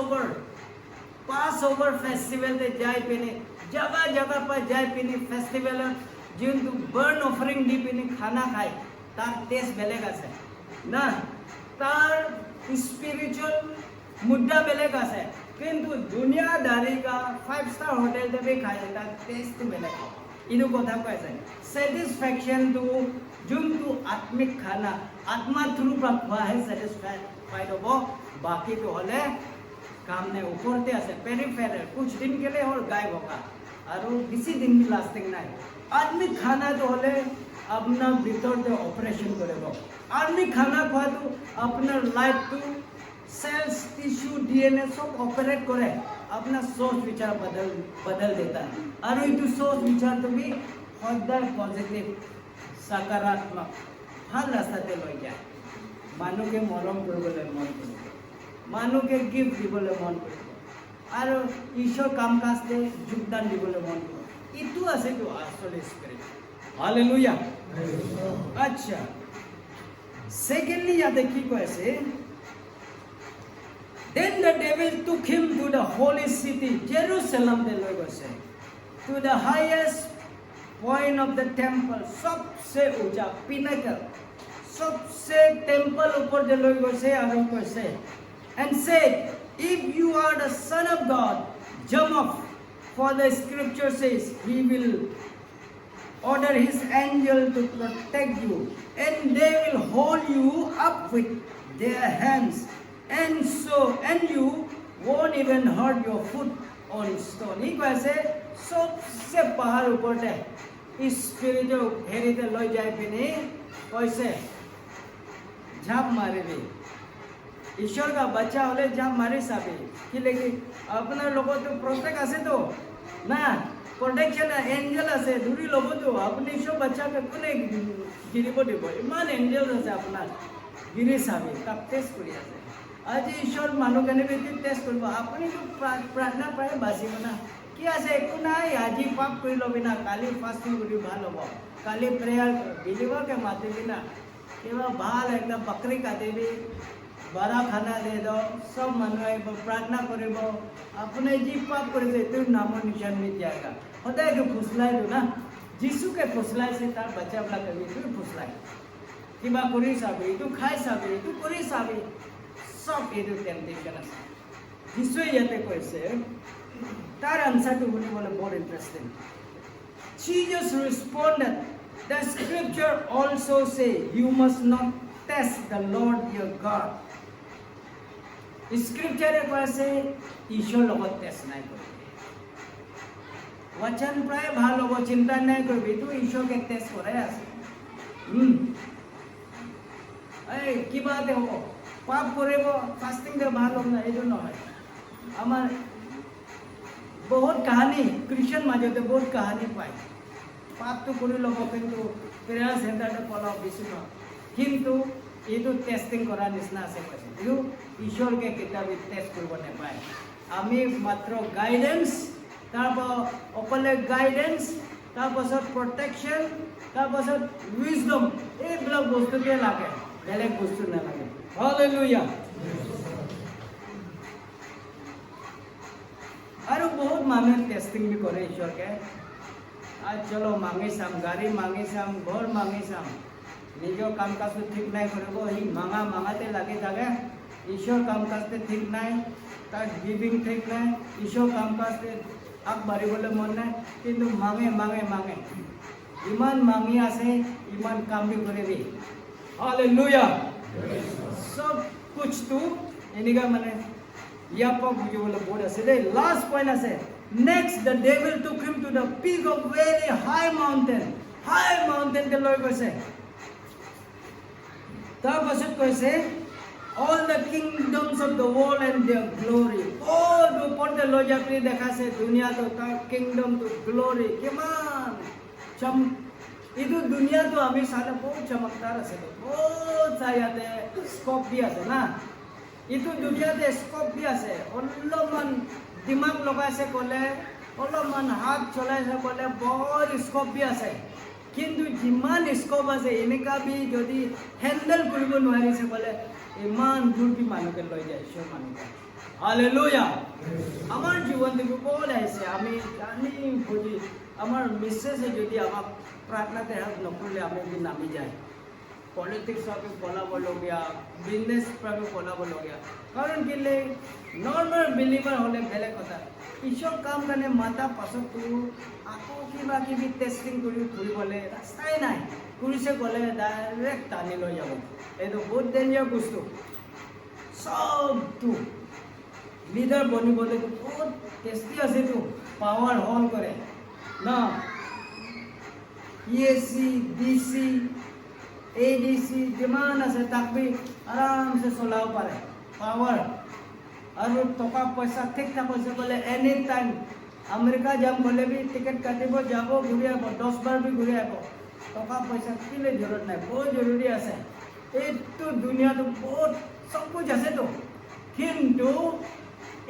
ओवर फेस्टिवल दे जाए पीने जगह जगह पर जाए पीने फेस्टिवल जो तू बर्न ऑफरिंग दी पीने खाना खाए तार टेस्ट बेलेग আছে ना तार स्पिरिचुअल मुद्दा बेलेग আছে কিন্তু दुनियादारी का 5 स्टार होटल दे भी खाए ता टेस्ट बेलेग इनु कथा কৈছে सैटिस्फैक्शन तो जोन तो आत्मिक खाना आत्मा थ्रू पर खा है सैटिस्फाइड हो बाकी तो होले काम ने ऊपरते আছে पेरिफेरल कुछ दिन के लिए और गायब होगा और किसी दिन भी लास्टिंग नहीं आत्मिक खाना तो होले अपना भीतर से ऑपरेशन करेगा आदमी खाना खा तो अपना लाइफ तो सेल्स टिश्यू डीएनए सब ऑपरेट करे अपना सोच विचार बदल देता है और ये सोच विचार तो भी सदाय पॉजिटिव सकारात्मक ভাল रास्ताते লৈ যায় মানুকে মৰম কৰিবলৈ মন কৰিব মানুকে গিফ্ট দিবলৈ মন কৰিব আৰু ঈশ্বৰ কাম কাজতে যোগদান দিবলৈ মন কৰিব ইটো আছে তো আসল স্পিরিট হালেলুয়া আচ্ছা সেকেন্ডলি ইয়াতে কি কৈছে then the devil took him to the holy city Jerusalem they loi গৈছে to the highest point of the temple सबसे ऊंचा pinnacle सबसे टेम्पल ऊपर जे लई গৈছে আৰু কৈছে and said if you are the son of God jump off for the scripture says he will order his angel to protect you and they will hold you up with their hands and you won't even hurt your foot on stone he কৈছে सबसे पहाड़ ऊपर दे spirit हेरिते লৈ যাই পিনে কৈছে झाप मारिबी ईश्वर का बच्चा होले झाप मारी साबी कि लेकि अपना लोगों तो प्रोटेक्ट আছে तो ना प्रोटेक्शन एंजल আছে दूरी लोगों तो अपने ईश्वर बच्चा के कोने गिरिब দিব ইমান এঞ্জেল আছে আপনার গিরি সাবি তাক টেস্ট কৰি আছে আজি ईश्वर মানুহ কেনে বেটি টেস্ট কৰিব আপুনি তো প্ৰাৰ্থনা পায় বাজিব না কি আছে একো নাই আজি পাপ কৰি লবি না কালি ফাস্টিং কৰি ভাল হ'ব কালি প্ৰেয়াৰ বিলিবৰ के মাতিবি না केवल बाल एकदम बकरी काटिबी बड़ा खाना दे दो सब মানুহে प्रार्थना करिब अपने जी पाप কৰিছে তোৰ নাম নিশান মিটাইগা সদায় তো ফুসলাই দো না যিশুকে ফুসলাইছে তাৰ বাচ্চাবিলাক আমি তোৰ ফুসলাই কিবা কৰি চাবি তো খাই চাবি তো কৰি চাবি সব এটো টেম্পটেশন আছে যিশুৱে ইয়াতে কৈছে তাৰ আনসাৰটো শুনিবলৈ বৰ interesting Jesus responded the scripture also say you must not test the Lord your God scripture কৈছে ঈশ্বৰ লগত টেষ্ট নাই কৰিবি वचन প্ৰায় ভাল হ'ব চিন্তা নাই কৰিবি তো ঈশ্বৰকে টেষ্ট কৰাই আছে এই কিবা দে হ'ব পাপ কৰিব ফাস্টিং দে ভাল হ'ব না এইটো নহয় আমাৰ বহুত কাহিনী খ্ৰীষ্টান মাজতে বহুত কাহিনী পায় পাপ তো কৰি ল'ব কিন্তু প্ৰেয়াৰ চেণ্টাৰতে পলাও বেছি নহয় কিন্তু এইটো টেষ্টিং কৰাৰ নিচিনা আছে কৈছে এইটো ঈশ্বৰকে কেতিয়াবা টেষ্ট কৰিব নাপায় আমি মাত্ৰ গাইডেন্স তাৰপৰা অকলে গাইডেন্স তাৰপাছত প্ৰটেকশ্যন তাৰপাছত উইজডম এইবিলাক বস্তুকে লাগে বেলেগ বস্তু নালাগে হালেলুয়া আৰু বহুত মানুহে টেষ্টিং বি কৰে ঈশ্বৰকে आज चलो मांगे साम गाड़ी मांगे साम घर मांगे साम निजो काम काज ठीक नहीं करिबो ही मांगा मांगाते लागे जागे ईश्वर काम काज ठीक नहीं तार गिविंग ठीक नहीं ईश्वर काम काज आग बारिबले मन नहीं किंतु मांगे मांगे मांगे इमान मांगी आसे इमान काम भी करेबी हालेलुया सब कुछ तू एनिगा माने यापा बुझिबले बोर्ड আছে দে लास्ट पॉइंट আছে Next, the devil took him to the peak of very high mountain ke loi গৈছে তাৰ পাছত কৈছে all the kingdoms of the world and their glory all the ওপৰতে লৈ যাবি দেখাছে দুনিয়াটো তাৰ kingdom to glory কিমান এইটো দুনিয়াটো আমি চালে বহুত চমৎকাৰ আছে বহুত চায়াতে স্কোপ দি আছে না এইটো দুনিয়াতে স্কোপ দি আছে অলপমান दिमाग लगाइছে কলে অলপমান হাত চলাইছে কলে বৰ স্কোপ বি আছে কিন্তু যিমান স্কোপ আছে এনেকা বি যদি হ্যান্ডেল কৰিব নোৱাৰিছে কলে ইমান দূৰ বি মানুহকে লৈ যায় ঈশ্বৰ মানুহকে হালেলুয়া আমাৰ জীৱনটো বহুত আছে আমি জানি বুজি আমাৰ মেছেজে যদি আমাক প্ৰাৰ্থনাতে হেল্প নকৰিলে আমি নামি যায় पॉलिटिक्स पे बोला बोलोगे बिजनेस पे बोला बोलोगे कारण के लिए नॉर्मल बिलीवर होले बेले कथा ईश्वर काम करने माता पासत तो आको किबा किबि टेस्टिंग करि घुरिबले रास्ताय নাই পুলিশে গলে ডাইরেক্ট টানি লৈ যাব এটো বহুত ডেঞ্জাৰ বস্তু সব তো লিডার বনিবলে বহুত টেস্টি আছে তো পাওয়ার হল করে না ईएसी डीसी एडीसी जिमान আছে তাক भी आराम से চলাব পাৰে পাওয়াৰ আৰু টকা পয়সা ঠিক ঠাক আছে বলে এনি টাইম আমেৰিকা যাম বলে भी টিকেট কাটিব যাব ঘুৰি আহিব 10 বাৰ भी ঘুৰি আহিব টকা পয়সা কিলে জৰুৰত নাই বহুত জরুরি আছে এইটো দুনিয়াটো বহুত সব कुछ আছে তো কিন্তু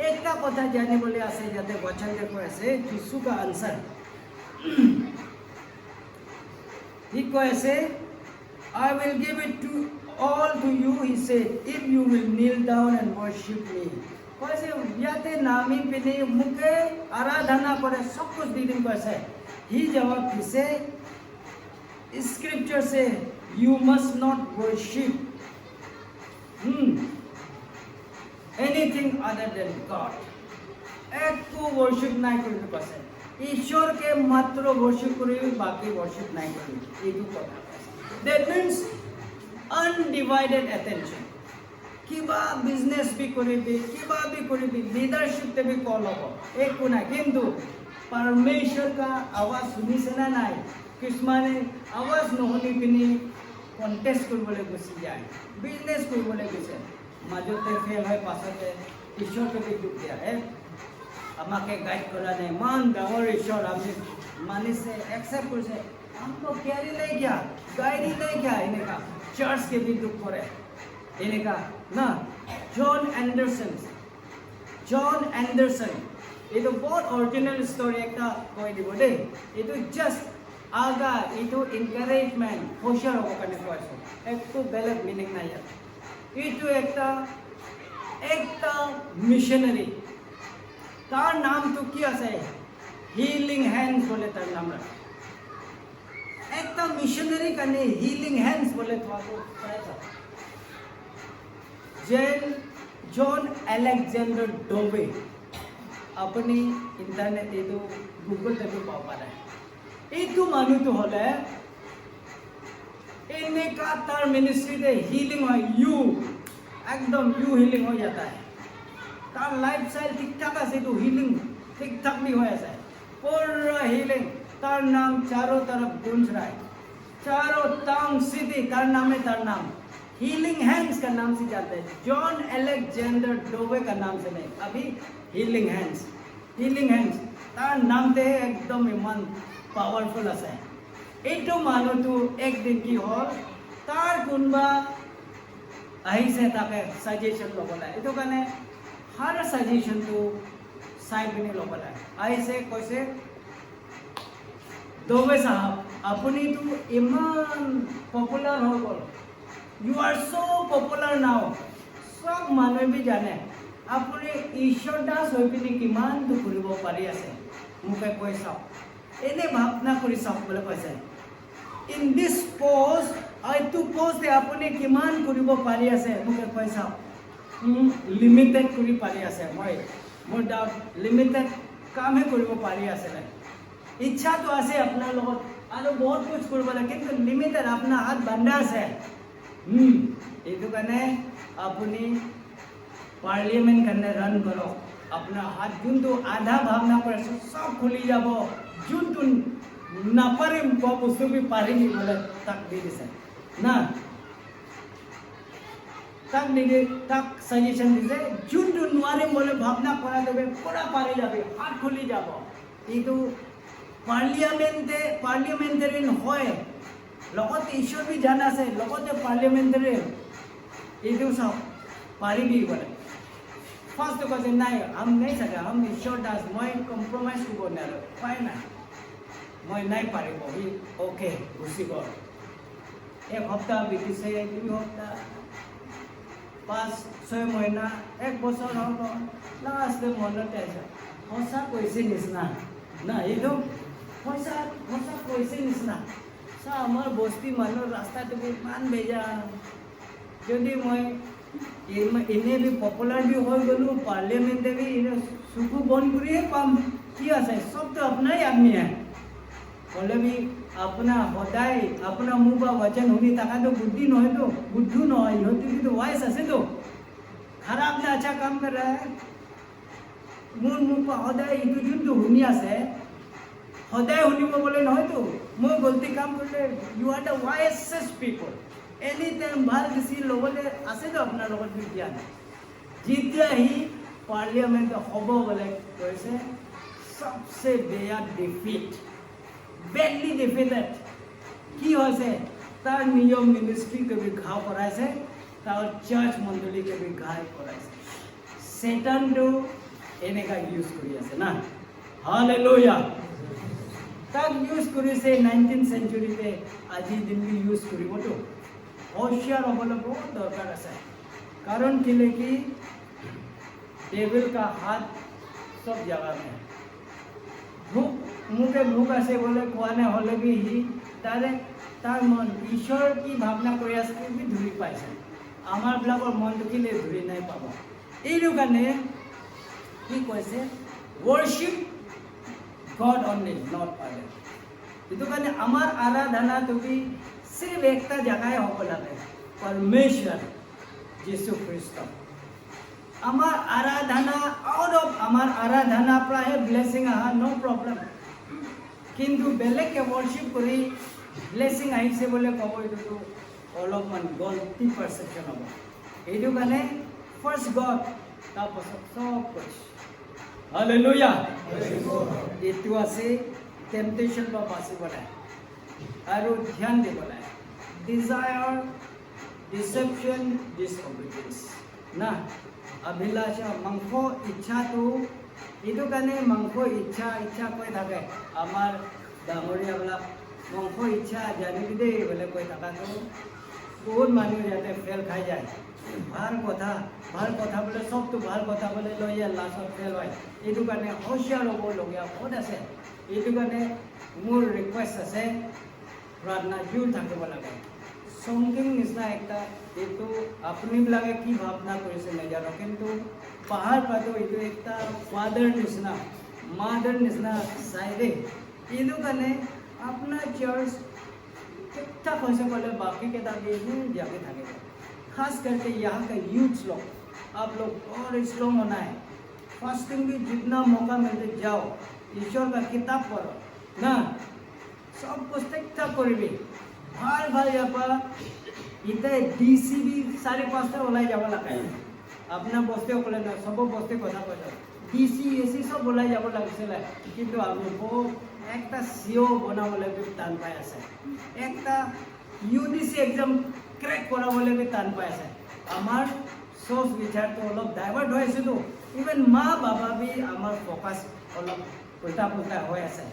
একটা কথা জানিবলৈ আছে যাতে বচন দেখো আছে যিশু का answer He said, I will give it to all to you, he said, if you will kneel down and worship me. কৈছে ইয়াতে নামি পিনি মুকে আৰাধনা কৰে সব कुछ দি দিম কৈছে। He জবাব দিছে, Scripture say you must not worship anything other than God. একো worship নাই কৰিব কৈছে। ঈশ্বৰকে মাত্ৰ worship কৰিবি, বাকি worship নাই কৰিবি, এইটো কথা। That means undivided attention. কিবা বিজনেস भी কৰিবি, কিবা भी কৰিবি, লিডাৰশিপ তে भी কল হ'ব, একো নাই। কিন্তু परमेश्वर का आवाज শুনিছে না নাই? কিছুমানে আৱাজ নুশুনি পিনি কণ্টেষ্ট কৰিবলৈ গুচি যায়, বিজনেছ কৰিবলৈ গৈছে, মাজতে ফেল হয়, পাছতে ঈশ্বৰকে দুখ দিয়ে, আমাকে গাইড কৰা নাই, ইমান ডাঙৰ ঈশ্বৰ আমি মানিছে, একচেপ্ট কৰিছে, हमको कैरी नहीं किया, गाइड ही नहीं किया, इनका चर्च के भी दुख करे, इनका ना। जॉन एंडरसन ये तो बहुत ओरिजिनल स्टोरी एक था कोई नहीं बोले, ये तो जस्ट आगा, ये तो इनकरेजमेंट होशियार होकर करने को ऐसा एक तो बेलक मीनिंग नहीं है। ये तो एक था मिशनरी, तार नाम तो क्या से हीलिंग हैंड्स बोले, तार नाम रहा एक तो मिशनरी करने हीलिंग हैंड्स बोले तो आपको जॉन अलेक्जेंडर डोवे अपनी इंटरनेट ये तो गूगल पे भी पाव पा रहा है। ये तो मालूम तो हो रहा है इन्हें का तार मिनिस्ट्री दे हीलिंग हो, यू एकदम यू हीलिंग हो जाता है, तार लाइफ स्टाइल ठीक ठाक है तो हीलिंग ठीक ठाक भी हो जाता है, पूरा हीलिंग। तार नाम चारों तरफ गूंज रहा है, चारों टाउन सिटी तार नाम है, तार नाम हीलिंग हैंड्स का नाम से जाता है, जॉन अलेक्जेंडर डोवे का नाम से नहीं, अभी हीलिंग हैंड्स तार नाम ते एकदम इमान पावरफुल আছে। এইটো মানুহটো একদিন কি হ'ল, তাৰ কোনোবা আহিছে তাকে সাজেশন ল'বলৈ, এইটো কাৰণে হৰ সাজেশনটো চাই পিনি ল'বলৈ আহিছে, কৈছে ডোবে সাহেব আপুনিতো ইমান পপুলাৰ হৈ গ'ল, ইউ আৰ চ' পপুলাৰ নাও, সব মানুহে भी জানে আপুনি ঈশ্বৰ দাস হৈ পিনি কিমানটো কৰিব পাৰি আছে, মোকে কৈ চাওক, এনে ভাৱনা কৰি চাওক বুলি কৈছে। ইন দিছ পোষ্ট এইটো পোষ্টে আপুনি কিমান কৰিব পাৰি আছে মোকে কৈ চাওক, লিমিটেড কৰি পাৰি আছে, মোৰ ডাউট লিমিটেড কামহে কৰিব পাৰি আছে, ইচ্ছাটো আছে আপোনাৰ লগত আৰু বহুত কুछ কৰিব লাগে, কিন্তু লিমিটেড আপোনাৰ হাত বান্ধা আছে। এইটো কাৰণে আপুনি पार्लियामेंट करने रन करो, अपना हाथ जुन तो आधा भावना पर सब खुली যাব, जुन तो नापारिम बस्तु भी पारिम बोले तक दे से ना, तक दे तक सजेशन दिसे, जुन तो নোৱাৰিম बोले भावना करा देबे पूरा पारि जाबे, हाथ खुली যাব। কিন্তু পার্লিয়ামেন্টারিয়ান হয় লগতে ঈশ্বর भी জানা আছে, লগতে পার্লিয়ামেন্টারিয়ান এইটো সব পাৰিবি बोले। ফাৰ্স্ট কৈছে নাই हम नहीं सके, हम ঈশ্বৰ দাস, মই কম্প্ৰমাইজ কৰিব নোৱাৰো, পাই না মই নাই পাৰিব, হি ওকে গুচি গ'ল। এক সপ্তাহ বিতিছে, 2 সপ্তাহ, 5-6 মহিনা, 1 বছৰ হ'ল, লাষ্ট মনতে আছে সঁচা কৈছে নিচিনা না, এইটো সঁচা কৈছে নিচিনা। চা আমাৰ বস্তি মানুহৰ ৰাস্তাটো ইমান বেয়া, যদি মই इन्हें भी पॉपुलर भी हो गलू, पार्लियामेंट भी सुखू बन करी पाम की আছে, सब तो अपना ही आदमी है, बोले भी अपना होदाय अपना मुँह बा वचन हुई ताका तो बुद्धि न है, तो बुद्धू न है, होती भी तो वाइस আছে तो खराब ना अच्छा काम कर रहा है, मुँह पा होदाय इतु जुन तो हुनी আছে, होदाय हुनी में बोले न है तो मैं गलती काम करले, you are the wisest people, any time ভাল বেছি ল'বলৈ আছে তো আপোনাৰ লগত বিজ্ঞান, যেতিয়া ही पार्लियामेंट হ'ব बोले কৈছে सबसे बेया डिफिट, बेडली डिफिटेड কি হৈছে, তাৰ নিয়ম মিনিষ্ট্ৰীকে भी ঘাও কৰাইছে, তাৰ চাৰ্চ মণ্ডলীকে भी ঘাই কৰাইছে, সেটানটো এনেকা ইউজ কৰি আছে না, হালেলুয়া। তাক ইউজ কৰিছে 19th চেঞ্চুৰীতে, আজি দিনটো ইউজ কৰিবতো होशियार होने बहुत दरकार है। कारण किले की टेबल का हाथ सब जगह में भूख मुखे भूख आसे बोले खुआने होले भी ही तारे तार मन ईश्वर की भावना कर भी धुरी पाइसे आमार बिलाकर मन तो किले धुरी नहीं पाब यू कारण कि कैसे worship God only not other you कारण आमार आराधना तो भी सिर्फ एक जगह हम लगे परमेश्वर जीशु ख्रीष्ट आमार आराधना आउट ऑफ आमार आराधना प्राय ब्लेसिंग आहा नो प्रॉब्लम किंतु बेलेग के वर्शिप करी ब्लेसिंग आइसे बोले कब ये अलपमान गलती परसेप्शन हम यू कारण फार्स्ट गॉड तार सब कुछ हालेलुया ये आसे टेम्पटेशन पर बाचिब और ध्यान दी डिजायर डिसेप्शन डिसओबीडियंस ना अभिलाषा मांस इच्छा तो यू कारण मांस इच्छा इच्छा कै थके आमार डामरिया मांस इच्छा जानी दे बोले कै थका तो बहुत मानुह जाते फेल खाई जाए ভাল কথা बोले सब तो ভাল कथा बोले लै लास्ट फेल है यू कारण होशियार हबलगिया बहुत आसे यू कारण मोर रिक्वेस्ट आसे प्रार्थना जोर থাকিব লাগে संगिंग निचना एक अपनी बिलाके कि भावना नाजानो किंतु पहाड़ पातो यू एक फादर निचना मादर निचना चाय दे यू कारण अपना चर्च ठीक ठाक बोले बाकी के जाके थके खास करके यहाँ के यूथ लोग आप लोग और स्ट्रॉन्ग होना है फास्टिंग भी जितना मौका मिलते जाओ ईश्वर का किताब पढ़ो ना सब कुछ ठीक ठाक करी ভাল ভাল यापा इतना डीसी भी 5:30 ओलाई যাব লাগে আপনার বস্তে কলে না সব বস্তে কথা কয় डीसी एसी सब ओलाई যাব লাগিছিল কিন্তু আপনার একটা সিও বনাবলে भी টান পাই আছে একটা यूडीसी एग्जाम ক্র্যাক কৰাবলে भी টান পাই আছে আমার সোচ বিচার তো অলপ ডাইভার্ট হয়েছে তো ইভেন মা বাবা भी আমার ফোকাস অলপ উল্টা পুল্টা হৈ আছে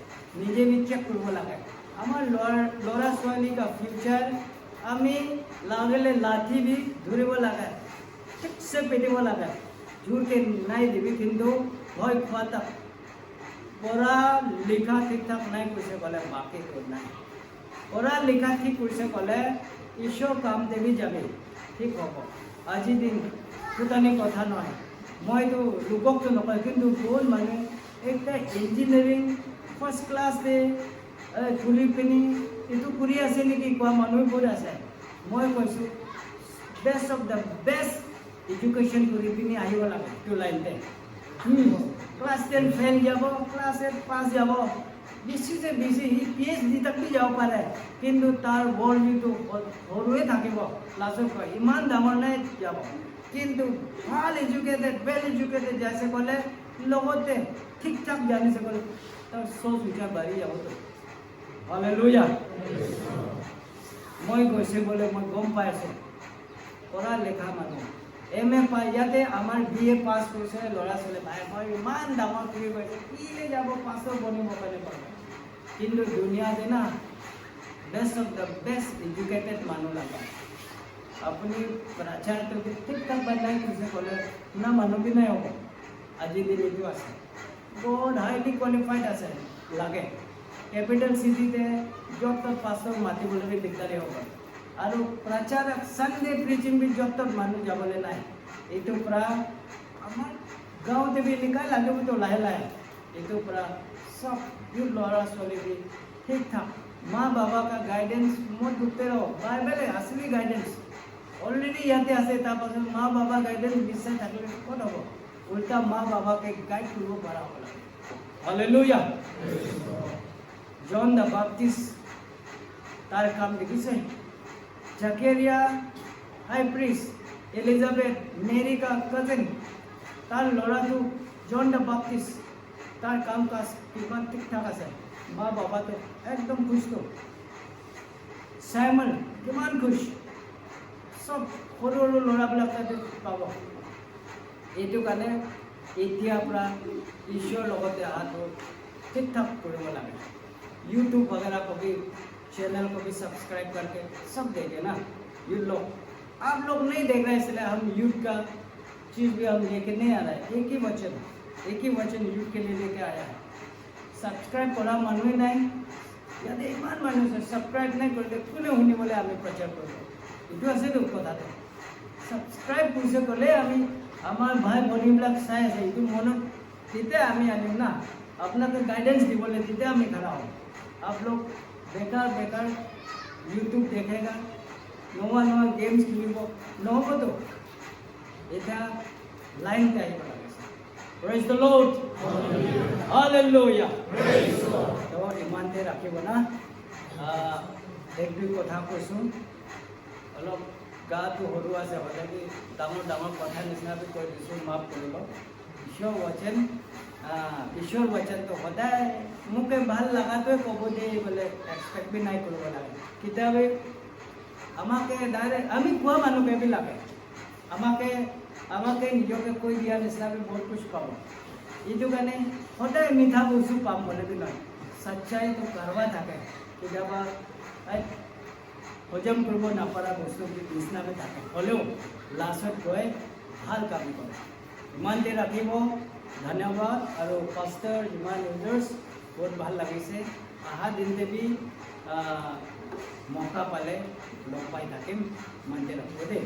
নিজে भी চেক কৰিব লাগে आमार लड़ा छाली का फ्यूचर आमी लागले लाठी भी धरब लगे ठीक से पेटिब लगे झूर के नाई दिबी किंतु भय खुआता पढ़ा लिखा ठीक ठाक नहीं कैसे बोले बाकी को ना पढ़ा लिखा ठीक कैसे बोले ईश्वर काम देवी जाबे ठीक हम आज दिन पुतानी कथा नय मैं तो लोक तो नक कि बहुत माने एक इंजिनियरिंग फर्स्ट क्लास दे खुली पिनी यू करी आसे निकी क्या मानुह बहुत आसे मैं कैसा best of the best education करी पिनी आहिब लागे तो लाइनते क्लास 10 फेल যাব क्लास 8 पास যাব बेसि से बेसि PhD तक भी যাব पारे किंतु तार वर्ल्ड तो सरुए থাকিব लास्ट इमान डामर नहीं যাব किंतु ভাল एजुकेटेड वेल एजुकेटेड जैसे कले लगते ठीक ठाक जानी से कले तार सोच विचार बाढ़ी যাব तो हालेलुया मैं कैसे बोले मैं गम पाई पढ़ा लिखा मानुह MA पाई इते आमार BA पास कर लड़ा छोले भाई मैं इमान डामर कर যাব पासर बनिब पारे किंतु दुनिया ना best of the best educated मानुह लगा अपनी प्रचार तो ठीक ठाक बनाई कैसे कले ना मानुह भी नहीं हम आज दिन यू आसे बहुत हाईली क्वालिफाइड आसे लगे कैपिटल सिटी जब तक पासर मातिबले भी दिगदारी होगा और प्रचार संडे प्रिचिंग भी जब तक मानुह जाबले ना यू पूरा आमार गाँवते भी निकाय लगे तो लाहे लाहे यू पूरा सब यू लड़ा छोली भी ठीक ठाक माँ बाबा का गाइडेंस मत ढूंढते रहो बाइबल असली गाइडेंस ऑलरेडी इते आसे माँ बाबा गाइडेंस विषय थकले कत हम उल्टा माँ बाबा के गाइड कर पड़ा हालेलुया जॉन द बैप्टिस्ट तार काम देखिसे जकेरिया हाई प्रीस्ट एलिजाबेथ मेरी का कजिन तार लड़ा तो जॉन द बैप्टिस्ट तार काम काज किमान ठीक ठाक आसे माँ बाबा तो एकदम खुश तो साइमन किमान खुश सब सरू सरू लड़ाबिलाक पाब यू कारण इतना ईश्वर लगते अहातो ठीक ठाक कर लगे यूट्यूब वगैरह को भी चैनल को भी सब्सक्राइब करके सब देखे ना। यूथ लोग आप लोग नहीं देख रहे इसलिए हम यूथ का चीज़ भी हम लेके नहीं आ रहा है। एक ही वचन यूथ के लिए लेके आया है। सब्सक्राइब करा मानुए नहीं याद इमान मानुस सब्सक्राइब नहीं करते कोने होने बोले हमें प्रचार करो इटू আছে তো কথাটো सब्सक्राइब कुछ करले हमें हमार भाई भनीবিলাক চাই আছে इटू মনত তেতিয়া আমি আনিম না আপনাদের गाइडेंस দিবলে তেতিয়া আমি खड़ा হম। आप लोग बेकार यूट्यूब देखेगा नवा गेम्स खेलिब নহব तो এটা लाइन चाहिए Praise the Lord. Hallelujah. Praise the Lord. तो इमानते राखिब ना एक दुई कथा कैसूँ अलग गातो हरु आसे हले कि डामर कथा निचिना भी কৈ দিছোঁ माफ करिब। ईश्वर वचन तो सदाय मोके ভাল लागातोৱে ক'ব দিয়ে बोले एक्सपेक्ट भी नहीं কৰিব লাগে। किताबे আমাকে डायरेक्ट আমি কোৱা মানুহকে भी লাগে আমাকে নিজকে কৈ দিয়া নিচিনা बहुत कुछ पाब इटू कारण सदाय मिठा बस्तु पाम बोले भी नहीं सच्चाई तो करवा থাকে केতিয়াबा हजम কৰিব नापारा बस्तु निचिना থাকে हलेও लास्ट गए ভাল काम करे। इमानते राखिब धन्यवाद और पास्टर इमान यूजर्स बहुत ভাল लगे अहा दिन भी मौका पाले लग पाई थकिम इमानते राखिब दे।